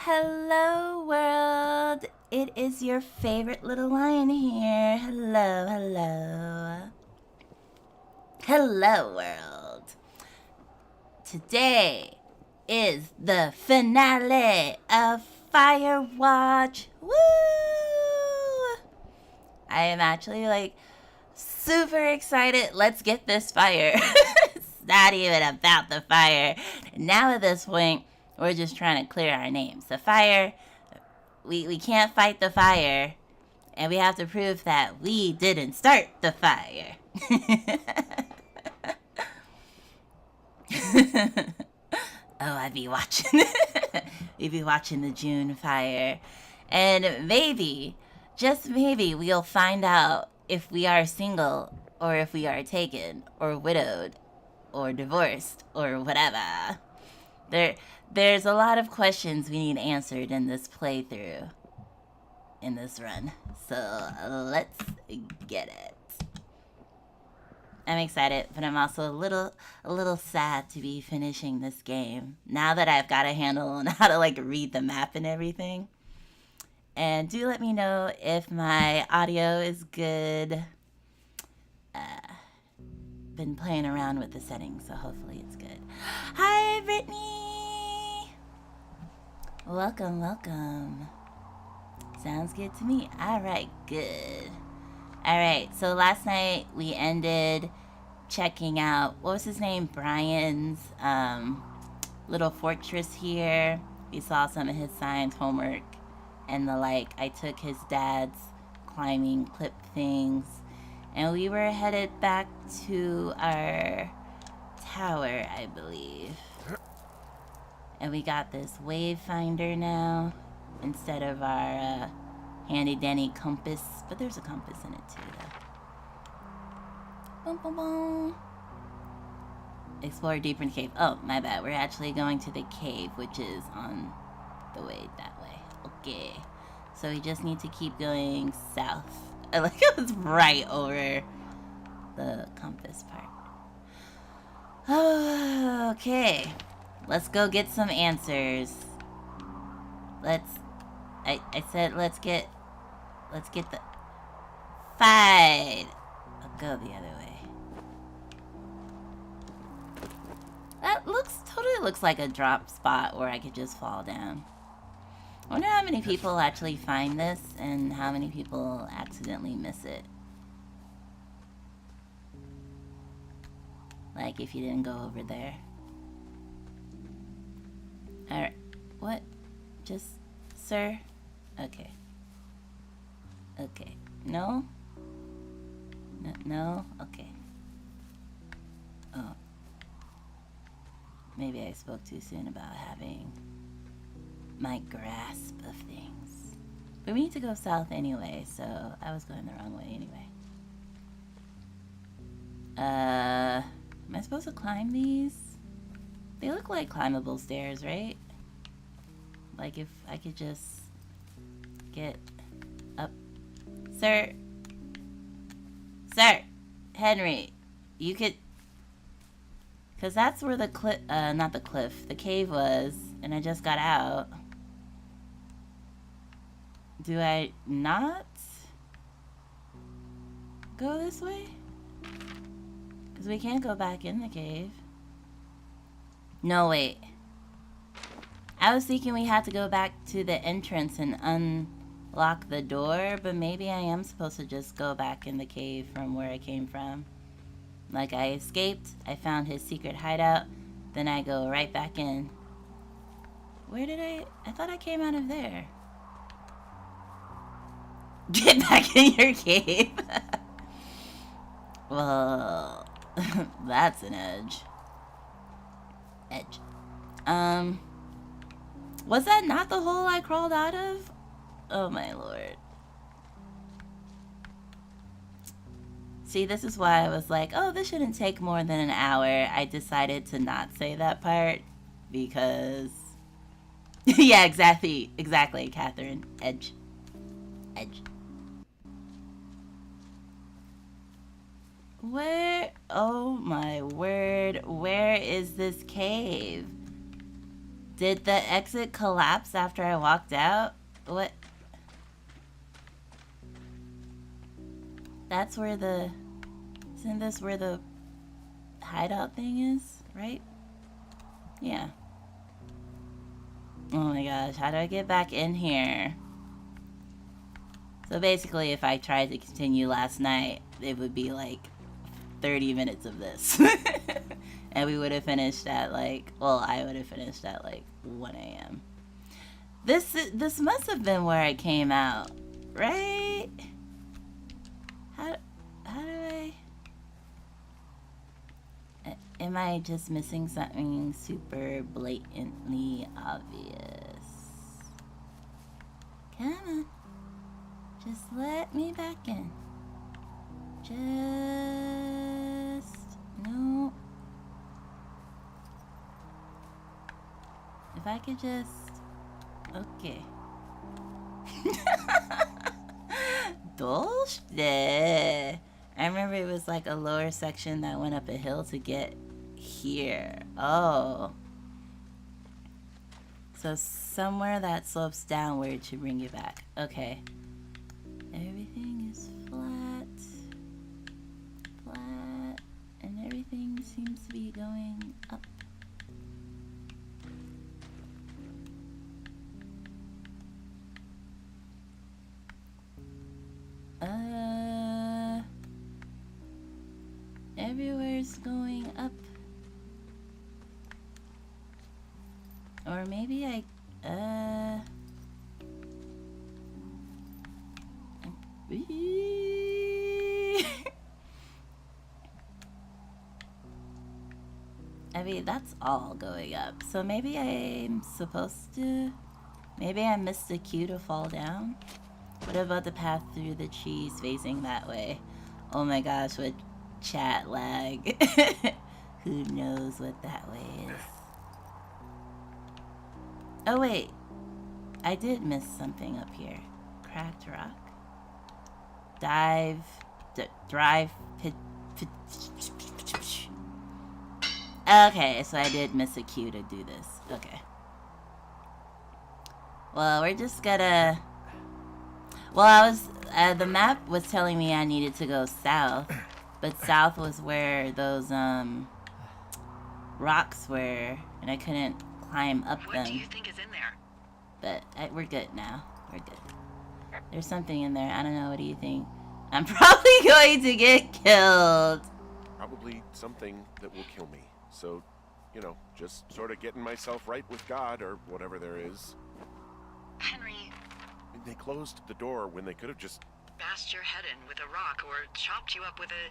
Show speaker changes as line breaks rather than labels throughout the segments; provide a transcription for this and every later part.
Hello, world. It is your favorite little lion here. Hello, hello. Hello, world. Today is the finale of FireWatch. Woo! I am actually super excited. Let's get this fire. It's not even about the fire. Now at this point, we're just trying to clear our names. The fire, we can't fight the fire, and we have to prove that we didn't start the fire. Oh, I'd be watching. We'd be watching the June fire. And maybe, just maybe, we'll find out if we are single, or if we are taken, or widowed, or divorced, or whatever. There's a lot of questions we need answered in this playthrough, in this run. So let's get it. I'm excited, but I'm also a little sad to be finishing this game now that I've got a handle on how to read the map and everything. And do let me know if my audio is good. Been playing around with the settings, so hopefully it's good. Hi, Brittany! Welcome, welcome. Sounds good to me. Alright, good. Alright, so last night we ended checking out, what was his name? Brian's little fortress here. We saw some of his science homework and the like. I took his dad's climbing clip things, and we were headed back to our tower, I believe. And we got this wayfinder now instead of our handy dandy compass, but there's a compass in it too, though. Boom, boom, boom. Explore deeper in the cave. Oh, my bad. We're actually going to the cave, which is on the way that way. Okay. So we just need to keep going south. I like it was right over the compass part. Oh, okay. Let's go get some answers. I said let's get the fight. I'll go the other way. That totally looks like a drop spot where I could just fall down. I wonder how many people actually find this and how many people accidentally miss it. Like if you didn't go over there. Alright. What? Just, sir? Okay. Okay. No? No? Okay. Oh. Maybe I spoke too soon about having my grasp of things. But we need to go south anyway, so I was going the wrong way anyway. Am I supposed to climb these? They look like climbable stairs, right? Like if I could just get up. Sir! Sir! Henry! You could... Because that's where the cliff... not the cliff. The cave was. And I just got out. Do I not go this way? Because we can't go back in the cave. No, wait. I was thinking we had to go back to the entrance and unlock the door, but maybe I am supposed to just go back in the cave from where I came from. Like I escaped, I found his secret hideout, then I go right back in. Where did I thought I came out of there. Get back in your cave. Well, that's an edge. Was that not the hole I crawled out of? Oh my lord. See, this is why I was like, oh, this shouldn't take more than an hour. I decided to not say that part because... yeah, exactly, Catherine. Edge. Where? Oh my word. Where is this cave? Did the exit collapse after I walked out? What? That's where the... Isn't this where the hideout thing is, right? Yeah. Oh my gosh, how do I get back in here? So basically, if I tried to continue last night, it would be like 30 minutes of this. And we would have finished at like, well, I would have finished at like 1 a.m. This must have been where I came out, right? How do I... Am I just missing something super blatantly obvious? Come on. Just let me back in. Just... No. If I could just... Okay. Dolce. I remember it was like a lower section that went up a hill to get here. Oh. So somewhere that slopes downward to bring you back. Okay. Everything is flat. Flat. And everything seems to be going up. Everywhere's going up. Or maybe I, I mean, that's all going up. So maybe I'm supposed to, maybe I missed the cue to fall down. What about the path through the trees facing that way? Oh my gosh, what chat lag. Who knows what that way is? Oh wait, I did miss something up here. Cracked rock. Drive. Okay, so I did miss a cue to do this. Okay. Well, we're just gonna... Well, the map was telling me I needed to go south, but south was where those, rocks were, and I couldn't climb up them.
What do you think is in there?
But we're good now. We're good. There's something in there. I don't know. What do you think? I'm probably going to get killed.
Probably something that will kill me. So, you know, just sort of getting myself right with God or whatever there is.
Henry...
They closed the door when they could have just...
bashed your head in with a rock or chopped you up with a...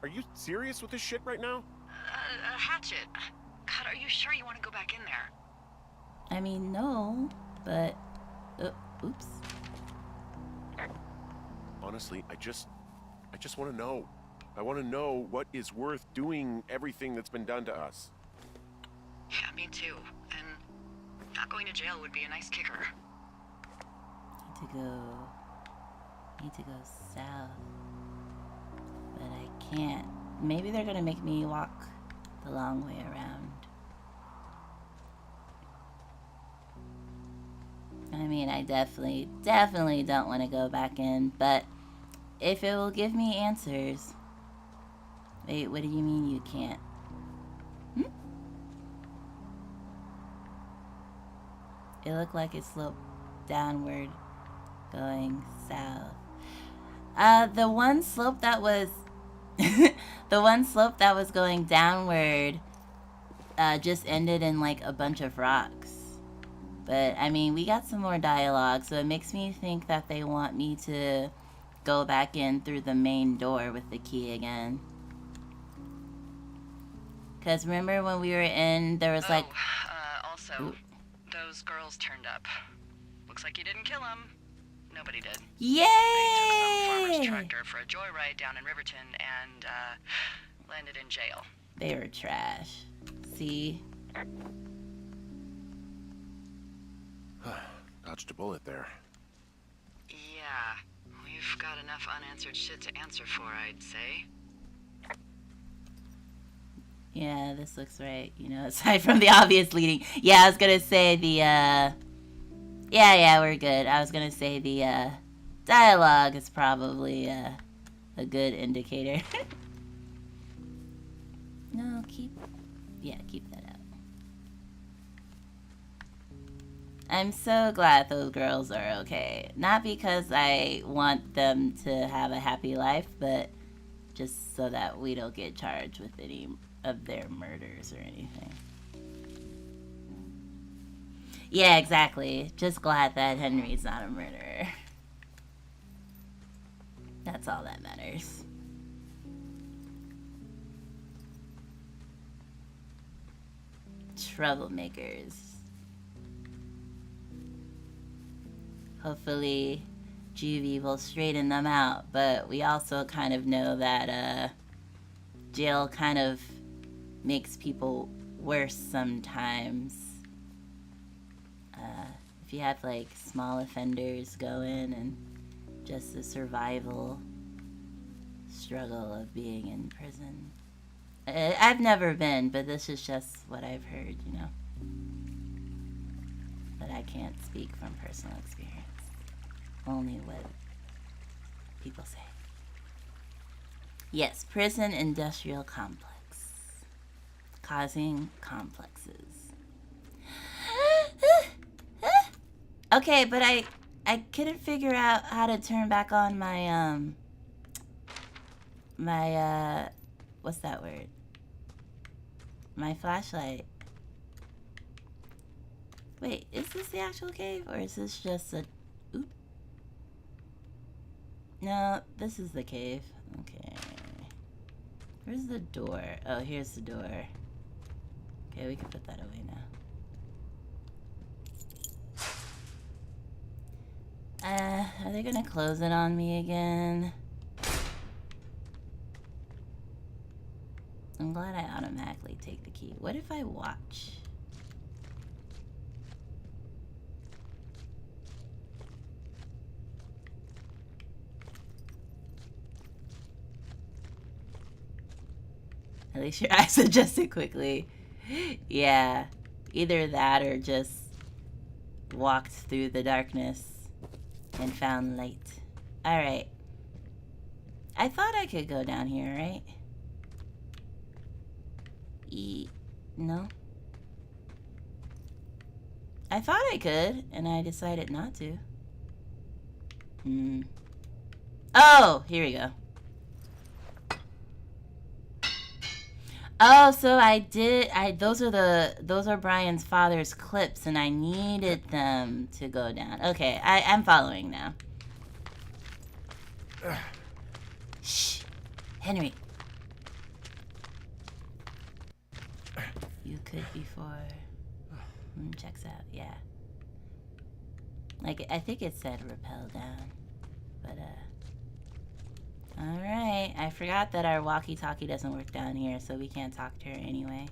Are you serious with this shit right now?
a hatchet. God, are you sure you want to go back in there?
I mean, no, but... oops.
Honestly, I just want to know. I want to know what is worth doing everything that's been done to us.
Yeah, me too. And not going to jail would be a nice kicker.
Need to go south. But I can't. Maybe they're gonna make me walk the long way around. I mean, I definitely don't want to go back in, but if it will give me answers... Wait, what do you mean you can't? It looked like it sloped downward, going south. The one slope that was... the one slope that was going downward just ended in like a bunch of rocks. But, I mean, we got some more dialogue, so it makes me think that they want me to go back in through the main door with the key again. Because remember when we were in, there was like...
also,
Ooh.
Those girls turned up. Looks like you didn't kill them. Nobody did.
Yay!
They took some farmer's tractor for a joyride down in Riverton and, landed in jail.
They were trash. See?
Dodged a bullet there.
Yeah, we've got enough unanswered shit to answer for, I'd say.
Yeah, this looks right. You know, aside from the obvious leading. Yeah, I was gonna say the, yeah, we're good. I was gonna say the, dialogue is probably, a good indicator. No, keep that out. I'm so glad those girls are okay. Not because I want them to have a happy life, but just so that we don't get charged with any of their murders or anything. Yeah, exactly. Just glad that Henry's not a murderer. That's all that matters. Troublemakers. Hopefully Juvie will straighten them out, but we also kind of know that jail kind of makes people worse sometimes. If you have like small offenders go in and just the survival struggle of being in prison. I've never been, but this is just what I've heard, you know. But I can't speak from personal experience. Only what people say. Yes, prison industrial complex. Causing complexes. Okay, but I couldn't figure out how to turn back on my, what's that word? My flashlight. Wait, is this the actual cave, or is this just a... Oop. No, this is the cave. Okay. Where's the door? Oh, here's the door. Okay, we can put that away now. Are they gonna close it on me again? I'm glad I automatically take the key. What if I watch? At least your eyes adjusted quickly. Yeah, either that or just walked through the darkness and found light. Alright. I thought I could go down here, right? No? I thought I could, and I decided not to. Oh, here we go. Oh, so those are Brian's father's clips, and I needed them to go down. Okay, I'm following now. Shh. Henry. You could before. Checks out, yeah. Like, I think it said rappel down. But, alright. I forgot that our walkie-talkie doesn't work down here, so we can't talk to her anyway.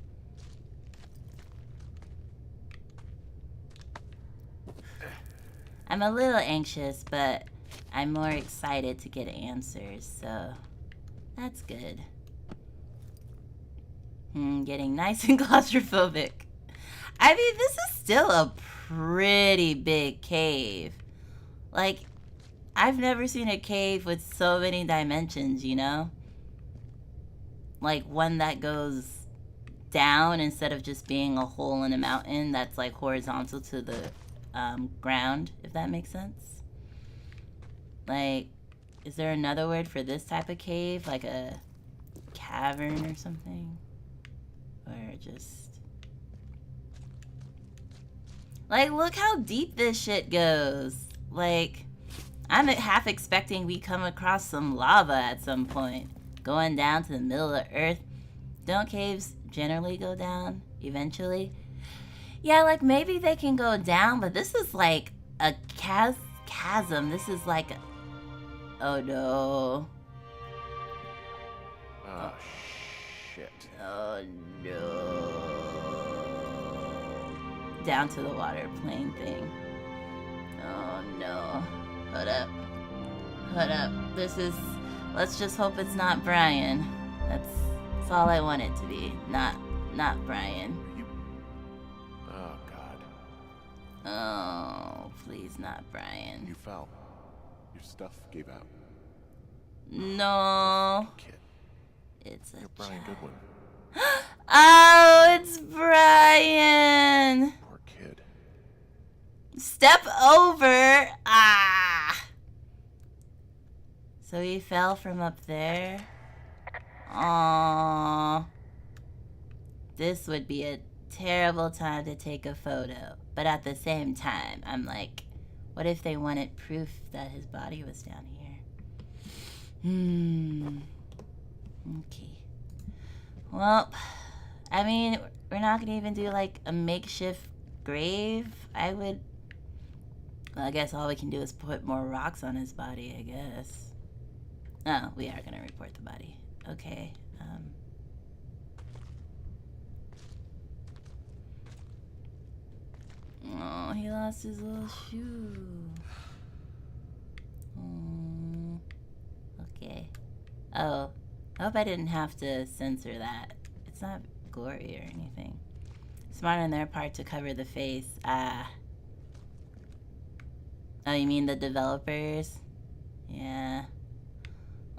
I'm a little anxious, but I'm more excited to get answers, so that's good. Getting nice and claustrophobic. I mean, this is still a pretty big cave. Like, I've never seen a cave with so many dimensions, you know? Like, one that goes down instead of just being a hole in a mountain that's, like, horizontal to the ground, if that makes sense. Like, is there another word for this type of cave? Like a cavern or something? Or just... Like, look how deep this shit goes. Like, I'm half expecting we come across some lava at some point. Going down to the middle of the earth. Don't caves generally go down eventually? Yeah, like, maybe they can go down, but this is like a chasm. This is like a... Oh, no.
Oh, shit.
Oh, no. Down to the water plane thing. Oh, no. Hold up. Hold up. This is... Let's just hope it's not Brian. That's That's all I want it to be. Not Brian.
You... Oh, God.
Oh, please not Brian.
You fell. Your stuff gave out.
No.
Kid.
It's a
You're Brian
child.
Goodwin.
Oh, it's Brian.
Poor kid.
Step over. Ah. So he fell from up there. Aww. This would be a terrible time to take a photo. But at the same time, I'm like, what if they wanted proof that his body was down here? Okay. Well, I mean, we're not gonna even do like a makeshift grave. Well, I guess all we can do is put more rocks on his body, I guess. Oh, we are gonna report the body. Okay. Oh, he lost his little shoe. Oh. Okay. Oh, I hope I didn't have to censor that. It's not gory or anything. Smart on their part to cover the face. Ah. Oh, you mean the developers? Yeah.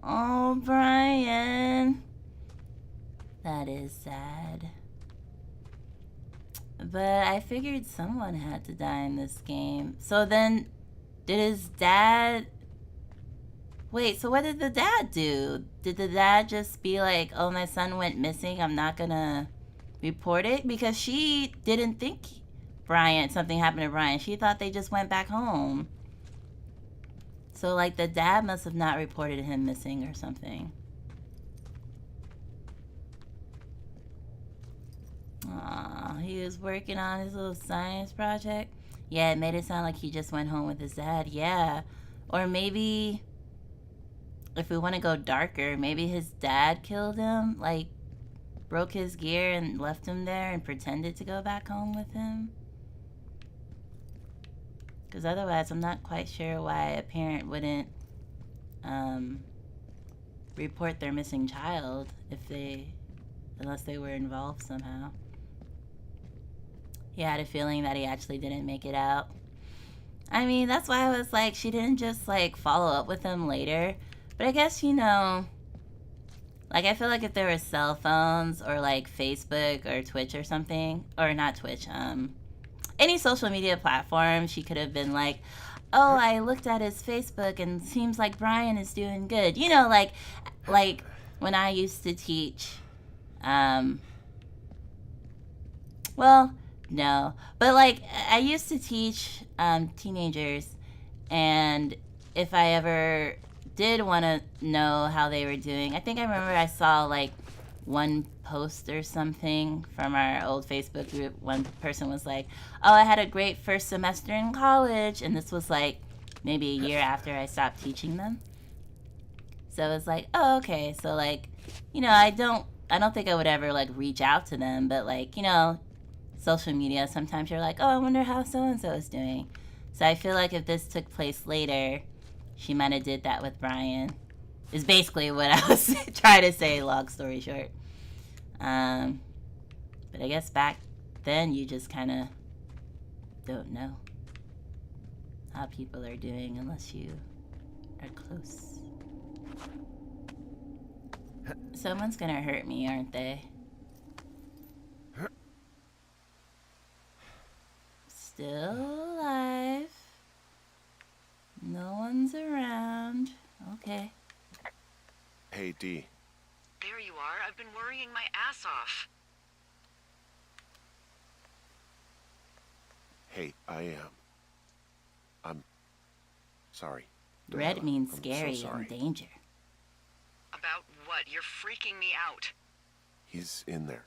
Oh, Brian. That is sad. But I figured someone had to die in this game. So then, did his dad... Wait, so what did the dad do? Did the dad just be like, oh, my son went missing, I'm not gonna report it? Because she didn't think something happened to Brian. She thought they just went back home. So, like, the dad must have not reported him missing or something. Aw, he was working on his little science project. Yeah, it made it sound like he just went home with his dad. Yeah. Or maybe, if we want to go darker, maybe his dad killed him. Like, broke his gear and left him there and pretended to go back home with him. Because otherwise, I'm not quite sure why a parent wouldn't report their missing child unless they were involved somehow. He had a feeling that he actually didn't make it out. I mean, that's why I was like, she didn't just like follow up with him later. But I guess, like, I feel like if there were cell phones or like Facebook or Twitch or something, or not Twitch, any social media platform, she could have been like, oh, I looked at his Facebook and seems like Brian is doing good. Like when I used to teach, well, no, but like I used to teach teenagers, and if I ever did want to know how they were doing, I think I remember I saw like one post or something from our old Facebook group. One person was like, oh, I had a great first semester in college, and this was like maybe a year after I stopped teaching them. So it was like, oh, okay. So like, I don't think I would ever like reach out to them, but like, social media, sometimes you're like, oh, I wonder how so-and-so is doing. So I feel like if this took place later, she might have did that with Brian. Is basically what I was trying to say, long story short. But I guess back then you just kind of don't know how people are doing unless you are close. Someone's gonna hurt me, aren't they? Still alive. No one's around. Okay.
Hey, Dee.
There you are. I've been worrying my ass off.
Hey, I'm sorry.
Red
Delilah.
means
I'm
scary
so sorry.
and danger.
About what? You're freaking me out.
He's in there.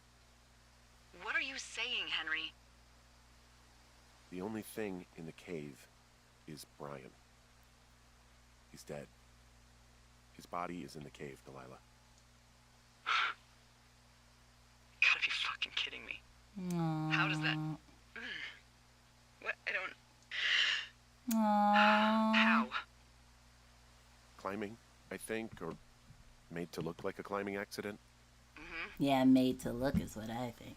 What are you saying, Henry?
The only thing in the cave is Brian. He's dead. His body is in the cave, Delilah.
Gotta be fucking kidding me.
Aww.
How does that... What? I don't...
Aww.
How?
Climbing, I think, or made to look like a climbing accident.
Mm-hmm.
Yeah, made to look is what I think.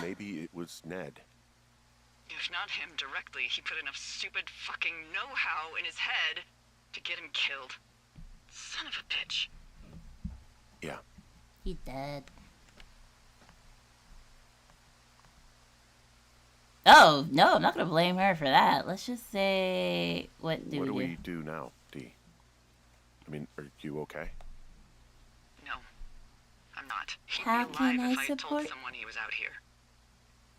Maybe it was Ned.
If not him directly, he put enough stupid fucking know-how in his head to get him killed. Son of a bitch.
Yeah.
He dead. Oh, no, I'm not gonna blame her for that. Let's just say, what do
we do now, Dee? I mean, are you okay?
No, I'm not. He'd
How
be
can
alive
I
if I had told
support?
someone he was out here.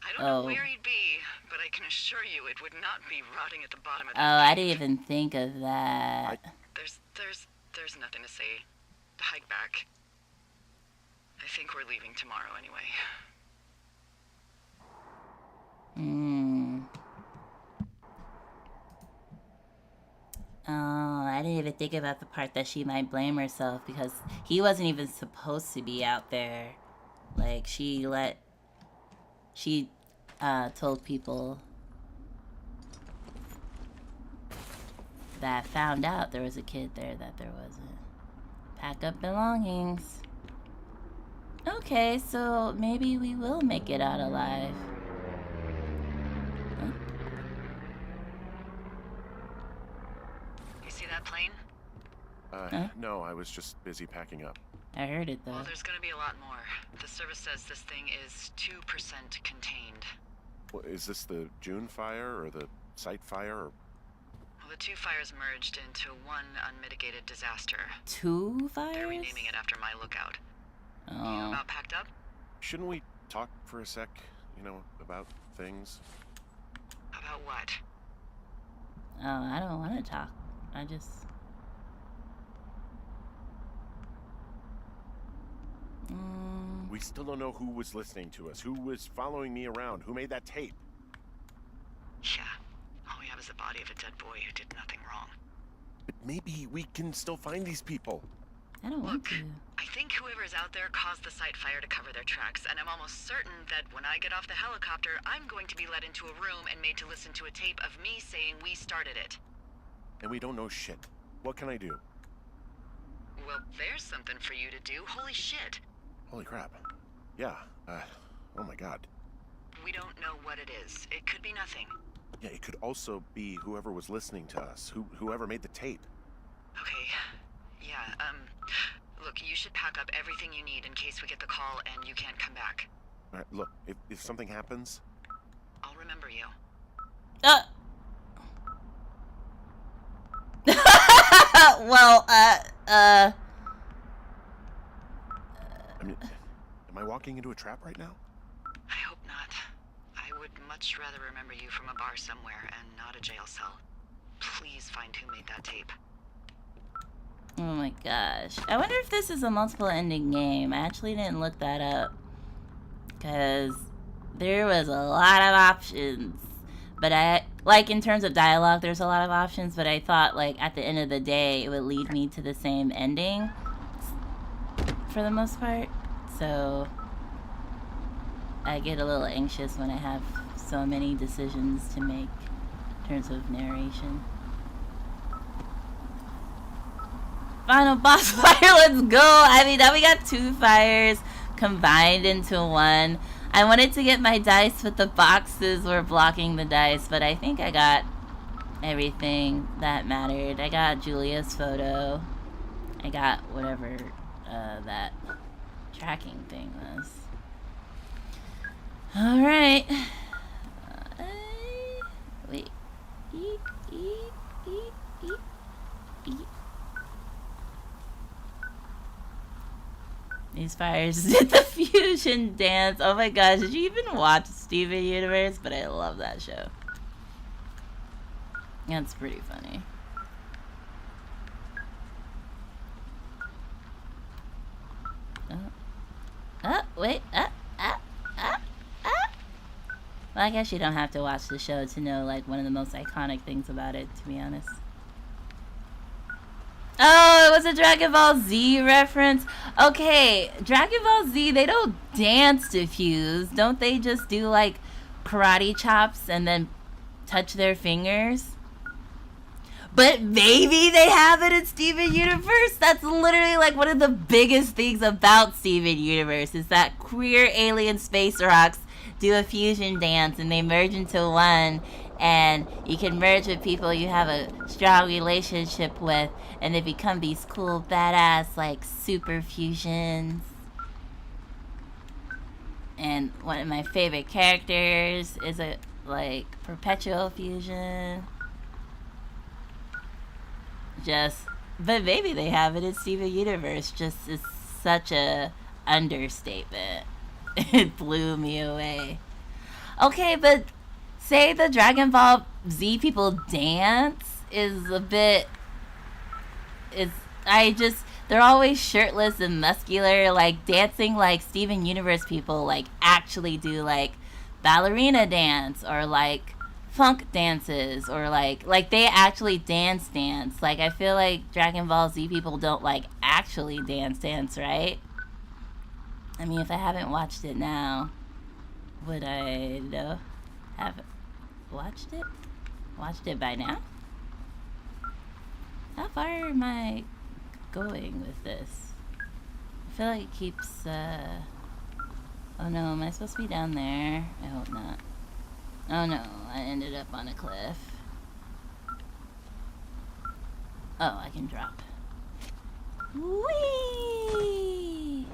I don't know where he'd be, but I can assure you it would not be rotting at the bottom of the
I didn't even think of that.
There's nothing to say. Hike back. I think we're leaving tomorrow anyway.
Oh, I didn't even think about the part that she might blame herself because he wasn't even supposed to be out there. Like, she told people that found out there was a kid there that there wasn't. Pack up belongings. Okay, so maybe we will make it out alive. Huh?
You see that plane?
No, I was just busy packing up.
I heard it though.
Well, there's gonna be a lot more. The service says this thing is 2% contained.
Well, is this the June fire or the site fire? Or...
Well, the 2 fires merged into one unmitigated disaster.
2 fires?
They're renaming it after my lookout.
Oh.
You about packed up?
Shouldn't we talk for a sec, about things?
About what?
Oh, I don't want to talk. I just...
We still don't know who was listening to us, who was following me around, who made that tape.
Yeah. All we have is the body of a dead boy who did nothing wrong.
But maybe we can still find these people.
I don't want to.
I think whoever is out there caused the site fire to cover their tracks, and I'm almost certain that when I get off the helicopter, I'm going to be led into a room and made to listen to a tape of me saying we started it.
And we don't know shit. What can I do?
Well, there's something for you to do. Holy shit.
Holy crap. Yeah, oh my god.
We don't know what it is. It could be nothing.
Yeah, it could also be whoever was listening to us, whoever made the tape.
Okay, yeah, look, you should pack up everything you need in case we get the call and you can't come back.
All right, look, if something happens...
I'll remember you.
Well,
I mean, am I walking into a trap right now?
I hope not. I would much rather remember you from a bar somewhere and not a jail cell. Please find who made that tape.
oh my gosh. I wonder if this is a multiple ending game. I actually didn't look that up. Because there was a lot of options. But in terms of dialogue, there's a lot of options. But I thought, at the end of the day, it would lead me to the same ending. For the most part. So I get a little anxious when I have so many decisions to make in terms of narration. Final boss fire, let's go! I mean, now we got 2 fires combined into one. I wanted to get my dice, but the boxes were blocking the dice, but I think I got everything that mattered. I got Julia's photo. I got whatever that tracking thing was. Alright. Wait. These fires did the fusion dance. Oh my gosh, did you even watch Steven Universe? But I love that show. That's pretty funny. Wait. Well, I guess you don't have to watch the show to know, one of the most iconic things about it, to be honest. Oh, it was a Dragon Ball Z reference. Okay, Dragon Ball Z, they don't dance to fuse. Don't they just do, karate chops and then touch their fingers? But maybe they have it in Steven Universe. That's literally like one of the biggest things about Steven Universe is that queer alien space rocks do a fusion dance and they merge into one, and you can merge with people you have a strong relationship with, and they become these cool badass like super fusions. And one of my favorite characters is a like perpetual fusion. But maybe they have it in Steven Universe. Just is such a understatement. It blew me away. Okay, but say the Dragon Ball Z people dance is a bit. They're always shirtless and muscular, like dancing like Steven Universe people like actually do like ballerina dance or like funk dances or like they actually dance. Like I feel like Dragon Ball Z people don't like actually dance, right? I mean, if I haven't watched it now, would I have watched it? Watched it by now? How far am I going with this? I feel like it keeps oh no, am I supposed to be down there? I hope not. Oh no, I ended up on a cliff. Oh, I can drop. Whee!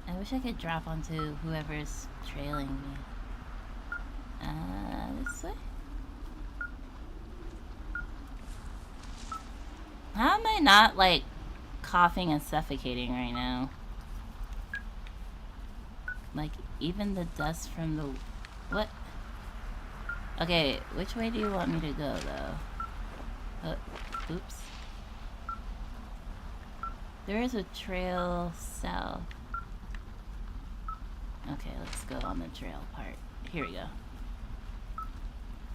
I wish I could drop onto whoever's trailing me. This way? How am I not, like, coughing and suffocating right now? Like, even the dust from the... What? Okay, which way do you want me to go, though? Oops. There is a trail south. Okay, let's go on the trail part. Here we go.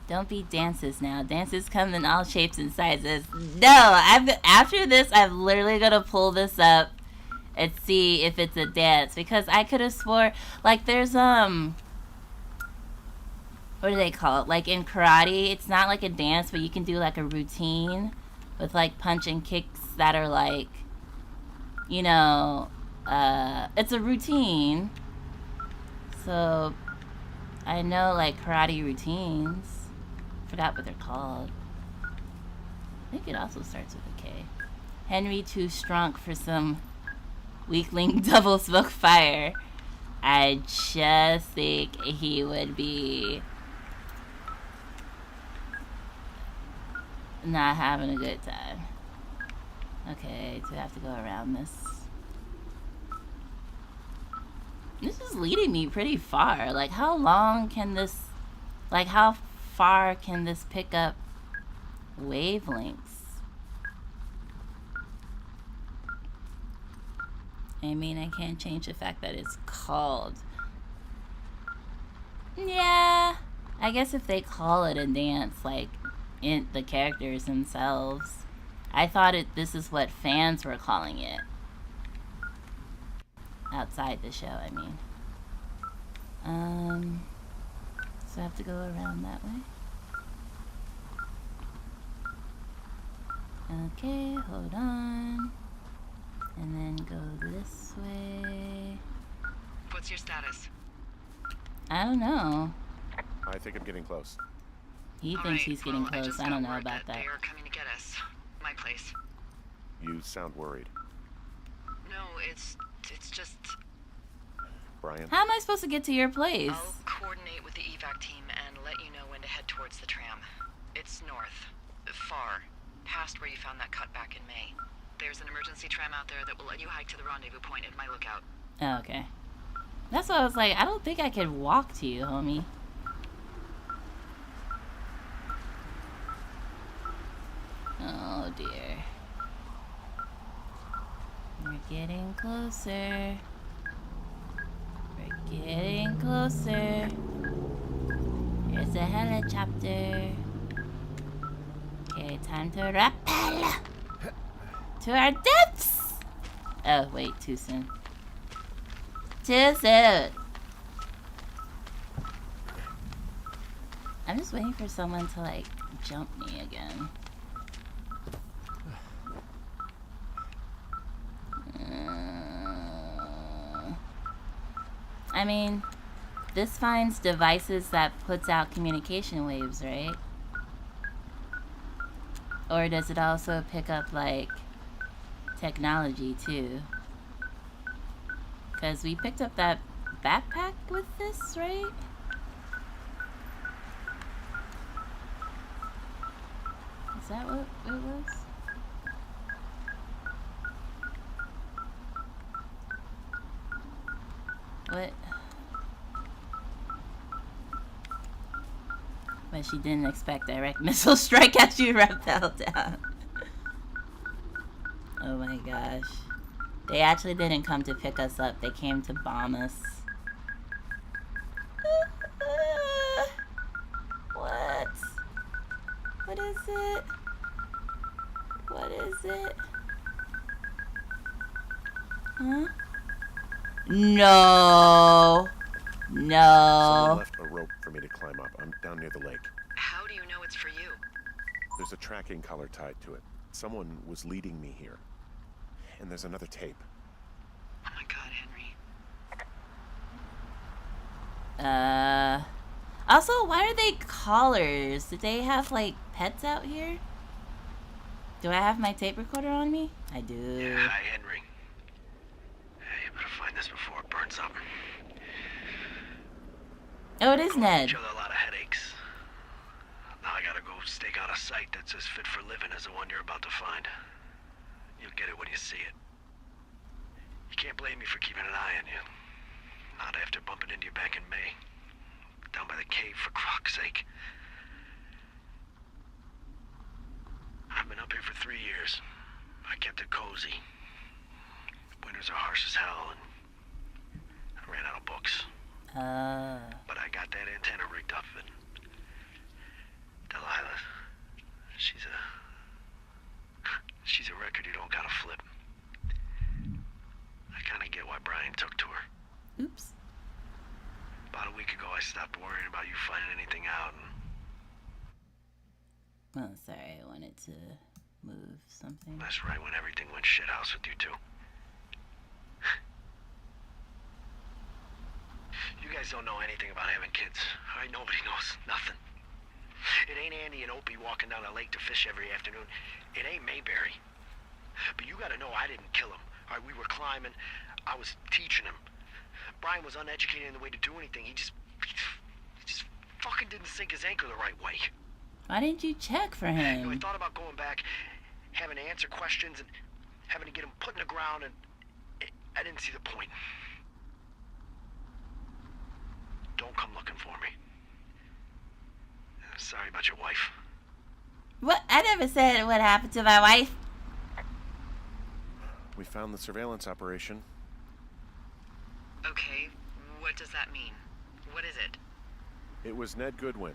Don't be dances now. Dances come in all shapes and sizes. No, after this, I'm literally gonna pull this up and see if it's a dance, because I could have swore like there's what do they call it? Like in karate, it's not like a dance, but you can do like a routine with like punch and kicks that are like, you know, it's a routine. So I know like karate routines. Forgot what they're called. I think it also starts with a K. Henry too strong for some weakling double smoke fire. I just think he would be not having a good time. Okay, do I have to go around this? This is leading me pretty far. Like, how long can this... Like, how far can this pick up wavelengths? I mean, I can't change the fact that it's called. Yeah, I guess if they call it a dance, like, in the characters themselves. I thought this is what fans were calling it. Outside the show, I mean. So I have to go around that way. Okay, hold on. And then go this way.
What's your status?
I don't know.
I think I'm getting close.
He thinks he's getting close. I don't know about that.
They are coming to get us. My place.
You sound worried.
No, it's just...
Brian?
How am I supposed to get to your place?
I'll coordinate with the evac team and let you know when to head towards the tram. It's north. Far. Past where you found that cut back in May. There's an emergency tram out there that will let you hike to the rendezvous point at my lookout.
Oh, okay. That's why I was like, I don't think I could walk to you, homie. Oh, dear. We're getting closer. We're getting closer. Here's a helicopter. Okay, time to rappel to our depths. Oh, wait, too soon. Too soon. I'm just waiting for someone to, like, jump me again. I mean, this finds devices that puts out communication waves, right? Or does it also pick up, like, technology, too? Because we picked up that backpack with this, right? Is that what it was? What? But she didn't expect direct missile strike as you rappelled down. Oh my gosh. They actually didn't come to pick us up. They came to bomb us. What? What is it? What is it? Huh? No.
Someone
No.
left a rope for me to climb up. I'm down near the lake.
How do you know it's for you?
There's a tracking collar tied to it. Someone was leading me here. And there's another tape.
Oh my god, Henry.
Also, why are they collars? Did they have, like, pets out here? Do I have my tape recorder on me? I do.
Yeah, hi, Henry. Hey, you better find this before it burns up.
Oh, it is
Caused
Ned.
each other a lot of headaches. Now I gotta go stake out a site that's as fit for living as the one you're about to find. You'll get it when you see it. You can't blame me for keeping an eye on you. Not after bumping into you back in May. Down by the cave, for croc's sake. I've been up here for 3 years. I kept it cozy. Winters are harsh as hell, and I ran out of books. But I got that antenna rigged up, and Delilah, she's a record you don't gotta flip. I kinda get why Brian took to her.
Oops.
About a week ago, I stopped worrying about you finding anything out, and
Oh, sorry. I wanted to move something.
that's right when everything went shithouse with you two. You guys don't know anything about having kids. All right, nobody knows nothing. It ain't Andy and Opie walking down the lake to fish every afternoon. It ain't Mayberry. But you gotta know I didn't kill him. All right, we were climbing. I was teaching him. Brian was uneducated in the way to do anything. He just fucking didn't sink his anchor the right way.
Why didn't you check for
You know, I
him?
thought about going back, having to answer questions, and having to get him put in the ground, and I didn't see the point. Don't come looking for me. Sorry about your wife.
What? I never said what happened to my wife.
We found the surveillance operation.
Okay, what does that mean? What is it?
It was Ned Goodwin.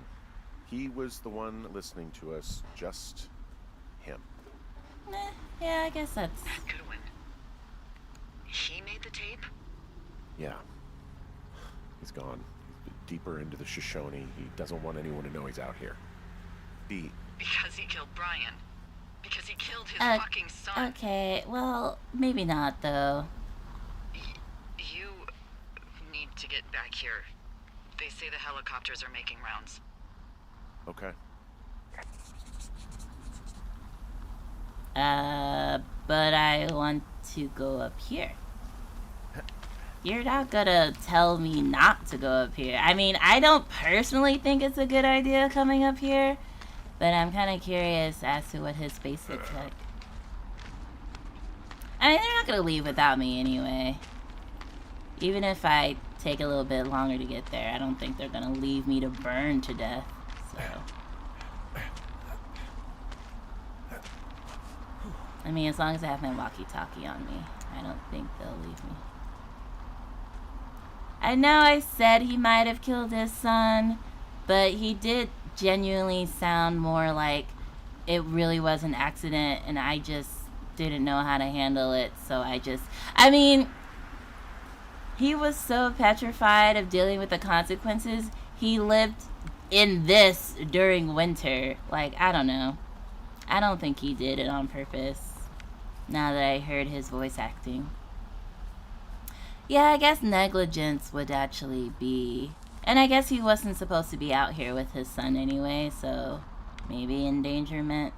He was the one listening to us. Just him.
Yeah, I guess that's...
Goodwin. He made the tape?
Yeah. He's gone. Deeper into the Shoshone. He doesn't want anyone to know he's out here.
Because he killed Brian. Because he killed his fucking son.
Okay, well, maybe not, though.
You need to get back here. They say the helicopters are making rounds.
Okay.
But I want to go up here. You're not gonna tell me not to go up here. I mean, I don't personally think it's a good idea coming up here, but I'm kind of curious as to what his base looks like. I mean, they're not gonna leave without me anyway. Even if I take a little bit longer to get there, I don't think they're gonna leave me to burn to death, so... I mean, as long as I have my walkie-talkie on me, I don't think they'll leave me. I know I said he might have killed his son, but he did genuinely sound more like it really was an accident and I just didn't know how to handle it, so I mean, he was so petrified of dealing with the consequences. He lived in this during winter. Like, I don't know. I don't think he did it on purpose. Now that I heard his voice acting. Yeah, I guess negligence would actually be... And I guess he wasn't supposed to be out here with his son anyway, so maybe endangerment.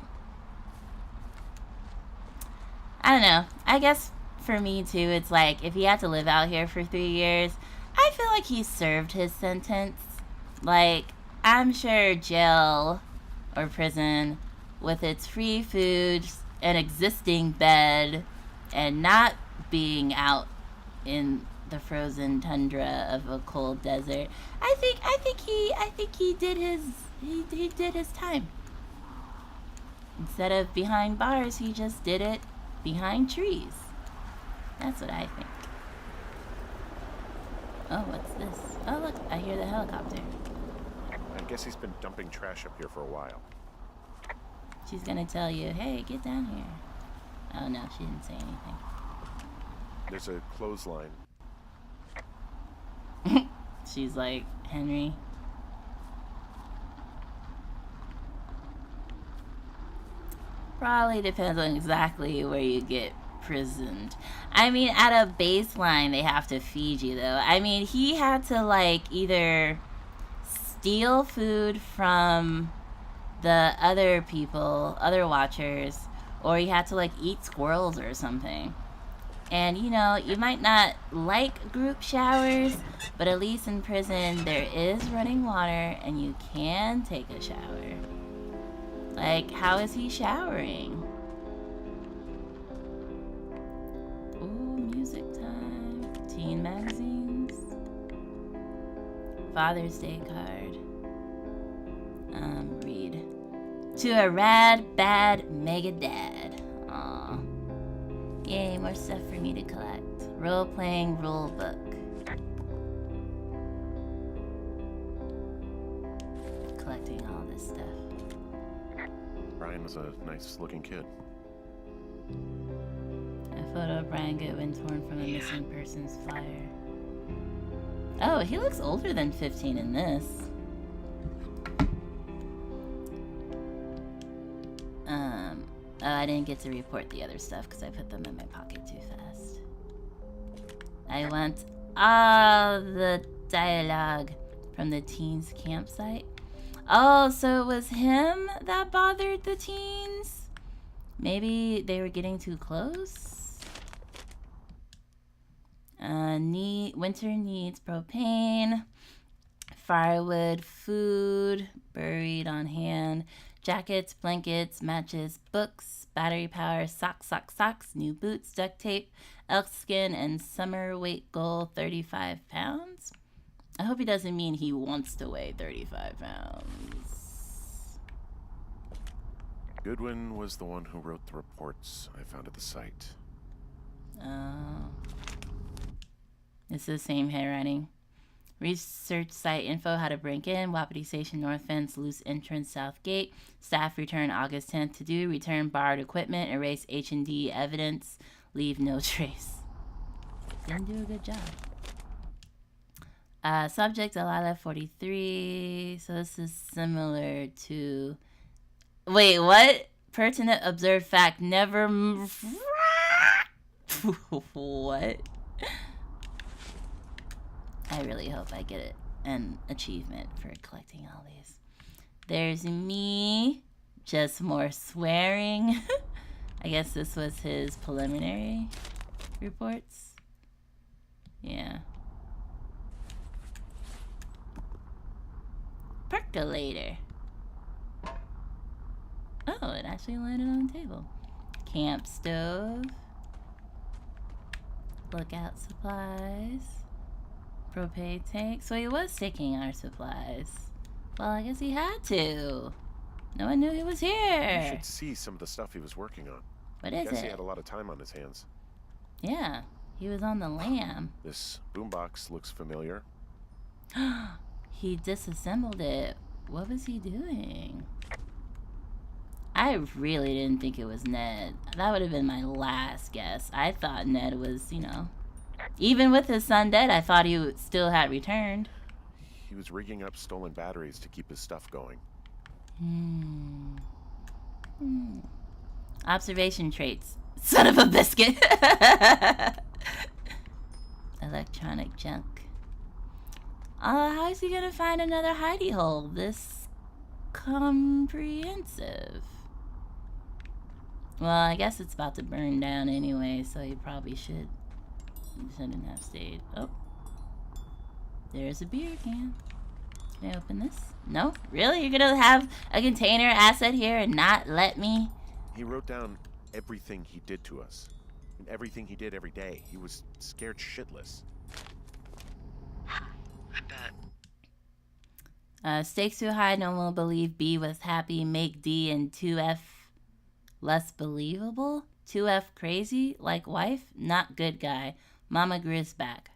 I don't know. I guess for me too, it's like if he had to live out here for 3 years, I feel like he served his sentence. Like, I'm sure jail or prison with its free food, an existing bed, and not being out in the frozen tundra of a cold desert. I think he did his time. Instead of behind bars, he just did it behind trees. That's what I think. Oh, what's this? Oh, look, I hear the helicopter.
I guess he's been dumping trash up here for a while.
She's gonna tell you, hey, get down here. Oh no, she didn't say anything.
There's a clothesline.
She's like, Henry. Probably depends on exactly where you get prisoned. I mean, at a baseline, they have to feed you, though. I mean, he had to, like, either steal food from the other people, other watchers, or he had to, like, eat squirrels or something. And, you know, you might not like group showers, but at least in prison, there is running water, and you can take a shower. Like, how is he showering? Ooh, music time. Teen magazines. Father's Day card. Read. To a rad, bad mega dad. Aw. Yay, more stuff for me to collect. Role-playing rule book. Collecting all this stuff.
Brian was a nice-looking kid.
A photo of Brian Goodwin torn from a missing persons flyer. Oh, he looks older than 15 in this. Oh, I didn't get to report the other stuff because I put them in my pocket too fast. I want all the dialogue from the teens' campsite. Oh, so it was him that bothered the teens? Maybe they were getting too close? Winter needs propane, firewood, food, buried on hand, jackets, blankets, matches, books, battery power, socks, new boots, duct tape, elk skin, and summer weight goal 35 pounds. I hope he doesn't mean he wants to weigh 35 pounds.
Goodwin was the one who wrote the reports I found at the site.
Oh. It's the same handwriting. Research site info, how to break in, Wapiti Station North Fence, loose entrance South Gate. Staff return August 10th to do. Return borrowed equipment, erase H&D evidence, leave no trace. Didn't do a good job. Subject, Delilah, 43. So this is similar to... Wait, what? Pertinent observed fact, never... What? I really hope I get an achievement for collecting all these. There's me. Just more swearing. I guess this was his preliminary reports. Yeah. Percolator. Oh, it actually landed on the table. Camp stove. Lookout supplies. Propane tank. So he was taking our supplies. Well, I guess he had to. No one knew he was here.
You should see some of the stuff he was working on.
What is
I guess
it?
he had a lot of time on his hands.
Yeah, he was on the lam.
This boombox looks familiar.
He disassembled it. What was he doing? I really didn't think it was Ned. That would have been my last guess. I thought Ned was, you know... Even with his son dead, I thought he still had returned.
He was rigging up stolen batteries to keep his stuff going.
Observation traits. Son of a biscuit. Electronic junk. How is he gonna find another hidey hole this comprehensive? Well, I guess it's about to burn down anyway, so he probably shouldn't have stayed. Oh. There's a beer can. Can I open this? No? Really? You're gonna have a container asset here and not let me?
He wrote down everything he did to us. And everything he did every day. He was scared shitless.
I bet.
Stakes too high, no one will believe B was happy. Make D and 2F less believable. 2F crazy, like wife, not good guy. Mama Grizz back.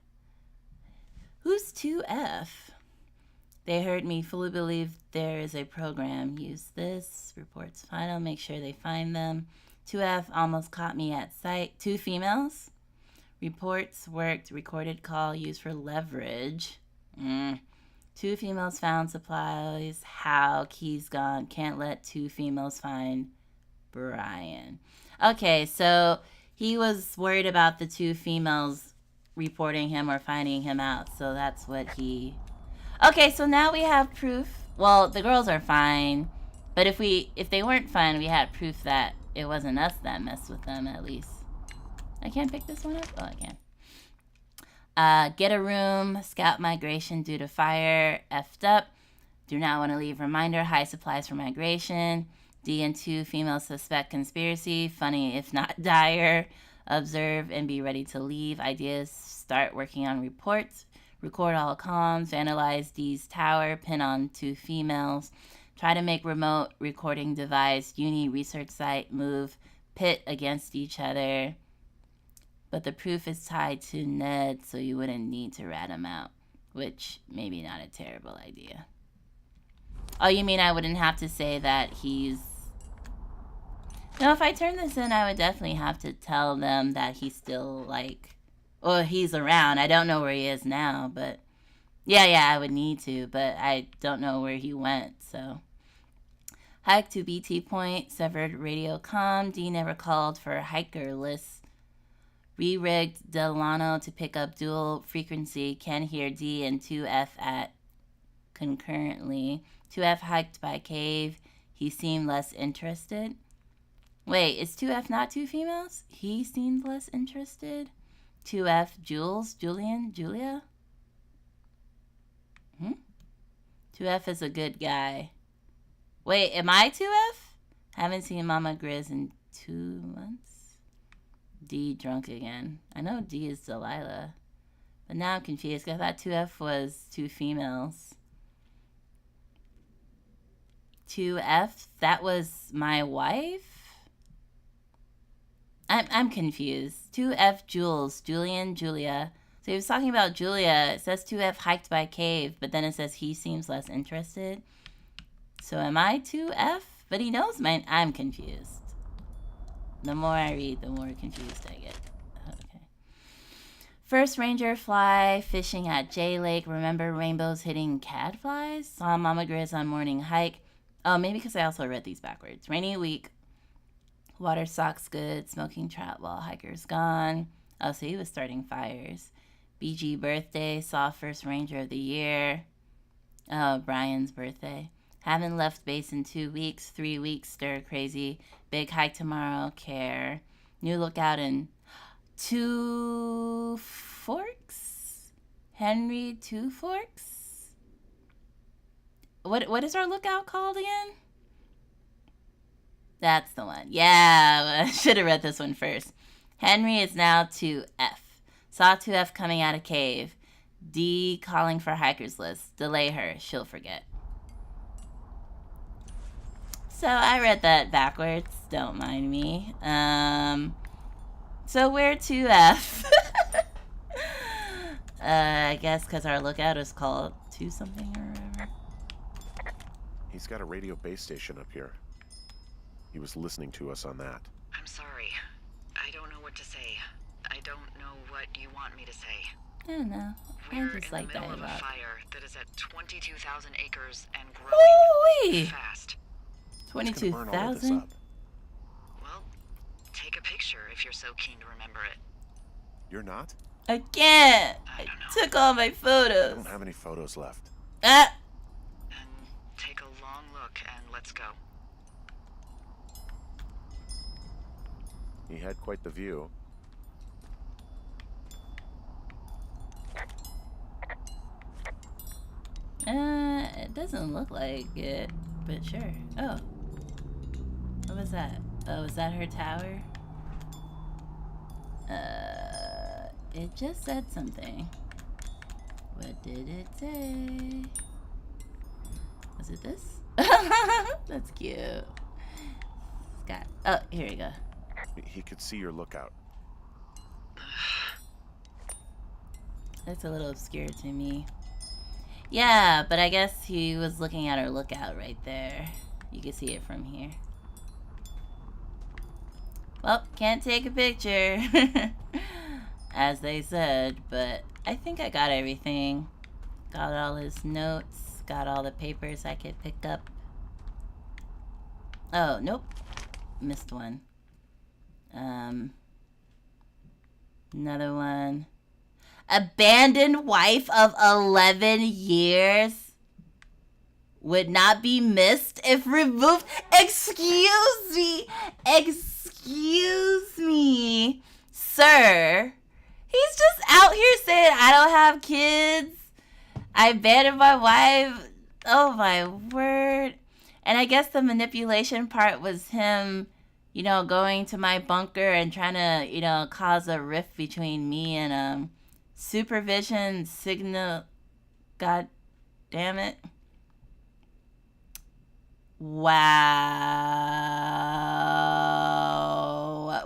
Who's 2F? They heard me, fully believe there is a program. Use this. Reports final. Make sure they find them. 2F almost caught me at sight. 2 females. Reports worked. Recorded call used for leverage. 2 females found supplies. How? Keys gone. Can't let 2 females find Brian. Okay, so he was worried about the 2 females reporting him or finding him out. So that's what he... Okay, so now we have proof. Well, the girls are fine. But if they weren't fine, we had proof that it wasn't us that messed with them, at least. I can't pick this one up? Oh, I can. Get a room. Scout migration due to fire. F'd up. Do not want to leave. Reminder, high supplies for migration. D and 2 female suspect conspiracy. Funny if not dire. Observe and be ready to leave. Ideas, start working on reports. Record all comms. Analyze D's tower. Pin on 2 females. Try to make remote recording device. Uni research site. Move. Pit against each other. But the proof is tied to Ned, so you wouldn't need to rat him out. Which, maybe not a terrible idea. Oh, you mean I wouldn't have to say that he's... No, if I turn this in, I would definitely have to tell them that he's still, like... Well, he's around. I don't know where he is now, but... Yeah, I would need to, but I don't know where he went, so... Hike to BT point. Severed radio comm. D never called for hiker list. Re-rigged Delano to pick up dual frequency. Can hear D and 2F at concurrently. 2F hiked by cave. He seemed less interested. Wait, is 2F not 2 females? He seemed less interested. 2F Jules, Julian, Julia? 2F is a good guy. Wait, am I 2F? Haven't seen Mama Grizz in 2 months. D drunk again. I know D is Delilah. But now I'm confused because I thought 2F was 2 females. 2F? That was my wife? I'm confused. 2F Jules, Julian, Julia. So he was talking about Julia. It says 2F hiked by cave, but then it says he seems less interested. So am I 2F? But he knows mine. I'm confused. The more I read, the more confused I get. Okay. First ranger fly fishing at J Lake. Remember rainbows hitting cadflies? Saw Mama Grizz on morning hike. Oh, maybe because I also read these backwards. Rainy week. Water socks good. Smoking trout while hiker's gone. Oh, so he was starting fires. BG birthday. Saw first ranger of the year. Oh, Brian's birthday. Haven't left base in 2 weeks. 3 weeks. Stir crazy. Big hike tomorrow. Care. New lookout in 2 Forks? Henry 2 Forks? What is our lookout called again? That's the one. Yeah, I should have read this one first. Henry is now 2F. Saw 2F coming out of cave. D calling for hiker's list. Delay her. She'll forget. So I read that backwards. Don't mind me. So we're 2F. I guess because our lookout is called 2 something or whatever.
He's got a radio base station up here. He was listening to us on that.
I'm sorry. I don't know what to say. I don't know what you want me to say.
I don't know. I
We're
just
in
like
the middle of a
dialogue.
fire. that is at 22,000 acres and growing
Ooh-wee.
fast.
It's gonna burn all of this
22,000?
up.
Well, take a picture if you're so keen to remember it.
You're not?
I can't.
I
I
don't know.
took all my
I
photos.
don't have any photos left.
Ah.
And take a long look and let's go.
He had quite the view.
It doesn't look like it, but sure. Oh. What was that? Oh, was that her tower? It just said something. What did it say? Was it this? That's cute. Scott. Oh, here you go.
He could see your lookout.
That's a little obscure to me. Yeah, but I guess he was looking at her lookout right there. You can see it from here. Well, can't take a picture, as they said, but I think I got everything. Got all his notes, got all the papers I could pick up. Oh, nope. Missed one. Another one. Abandoned wife of 11 years would not be missed if removed. Excuse me. Excuse me, sir. He's just out here saying, I don't have kids. I abandoned my wife. Oh, my word. And I guess the manipulation part was him, you know, going to my bunker and trying to, you know, cause a rift between me and, supervision signal. God damn it. Wow.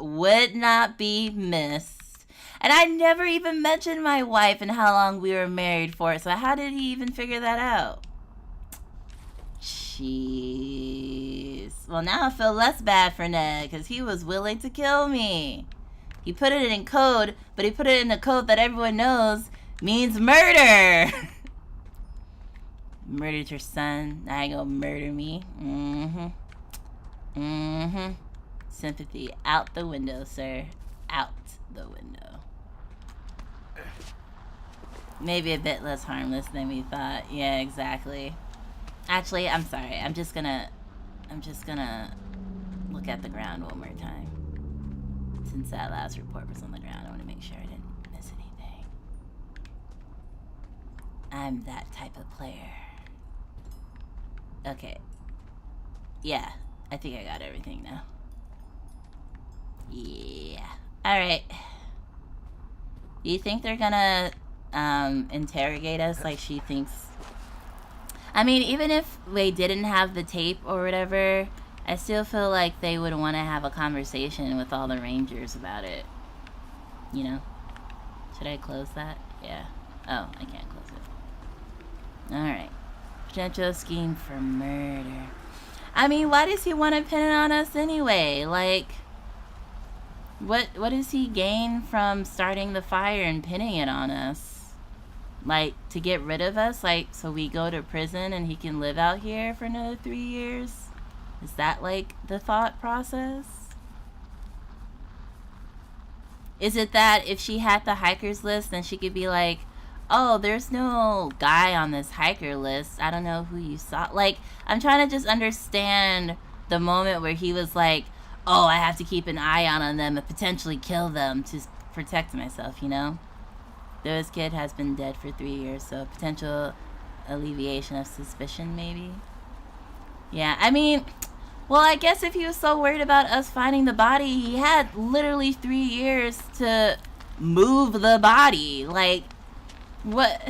Would not be missed. And I never even mentioned my wife and how long we were married for. So how did he even figure that out? Jeez. Well, now I feel less bad for Ned because he was willing to kill me. He put it in code, but he put it in a code that everyone knows means murder. Murdered your son. Now you gonna murder me. Sympathy out the window, sir. Out the window. Maybe a bit less harmless than we thought. Yeah, exactly. Actually, I'm sorry. I'm just gonna look at the ground one more time. Since that last report was on the ground, I want to make sure I didn't miss anything. I'm that type of player. Okay. Yeah, I think I got everything now. Yeah. Alright. Do you think they're gonna interrogate us like she thinks? I mean, even if they didn't have the tape or whatever, I still feel like they would want to have a conversation with all the rangers about it. You know? Should I close that? Yeah. Oh, I can't close it. Alright. Potential scheme for murder. I mean, why does he want to pin it on us anyway? Like, what does he gain from starting the fire and pinning it on us? Like, to get rid of us? Like, so we go to prison and he can live out here for another 3 years? Is that, like, the thought process? Is it that if she had the hikers list, then she could be like, oh, there's no guy on this hiker list. I don't know who you saw. Like, I'm trying to just understand the moment where he was like, oh, I have to keep an eye out on them and potentially kill them to protect myself, you know? This kid has been dead for 3 years, so potential alleviation of suspicion, maybe? Yeah, I mean, well, I guess if he was so worried about us finding the body, he had literally 3 years to move the body. Like, what?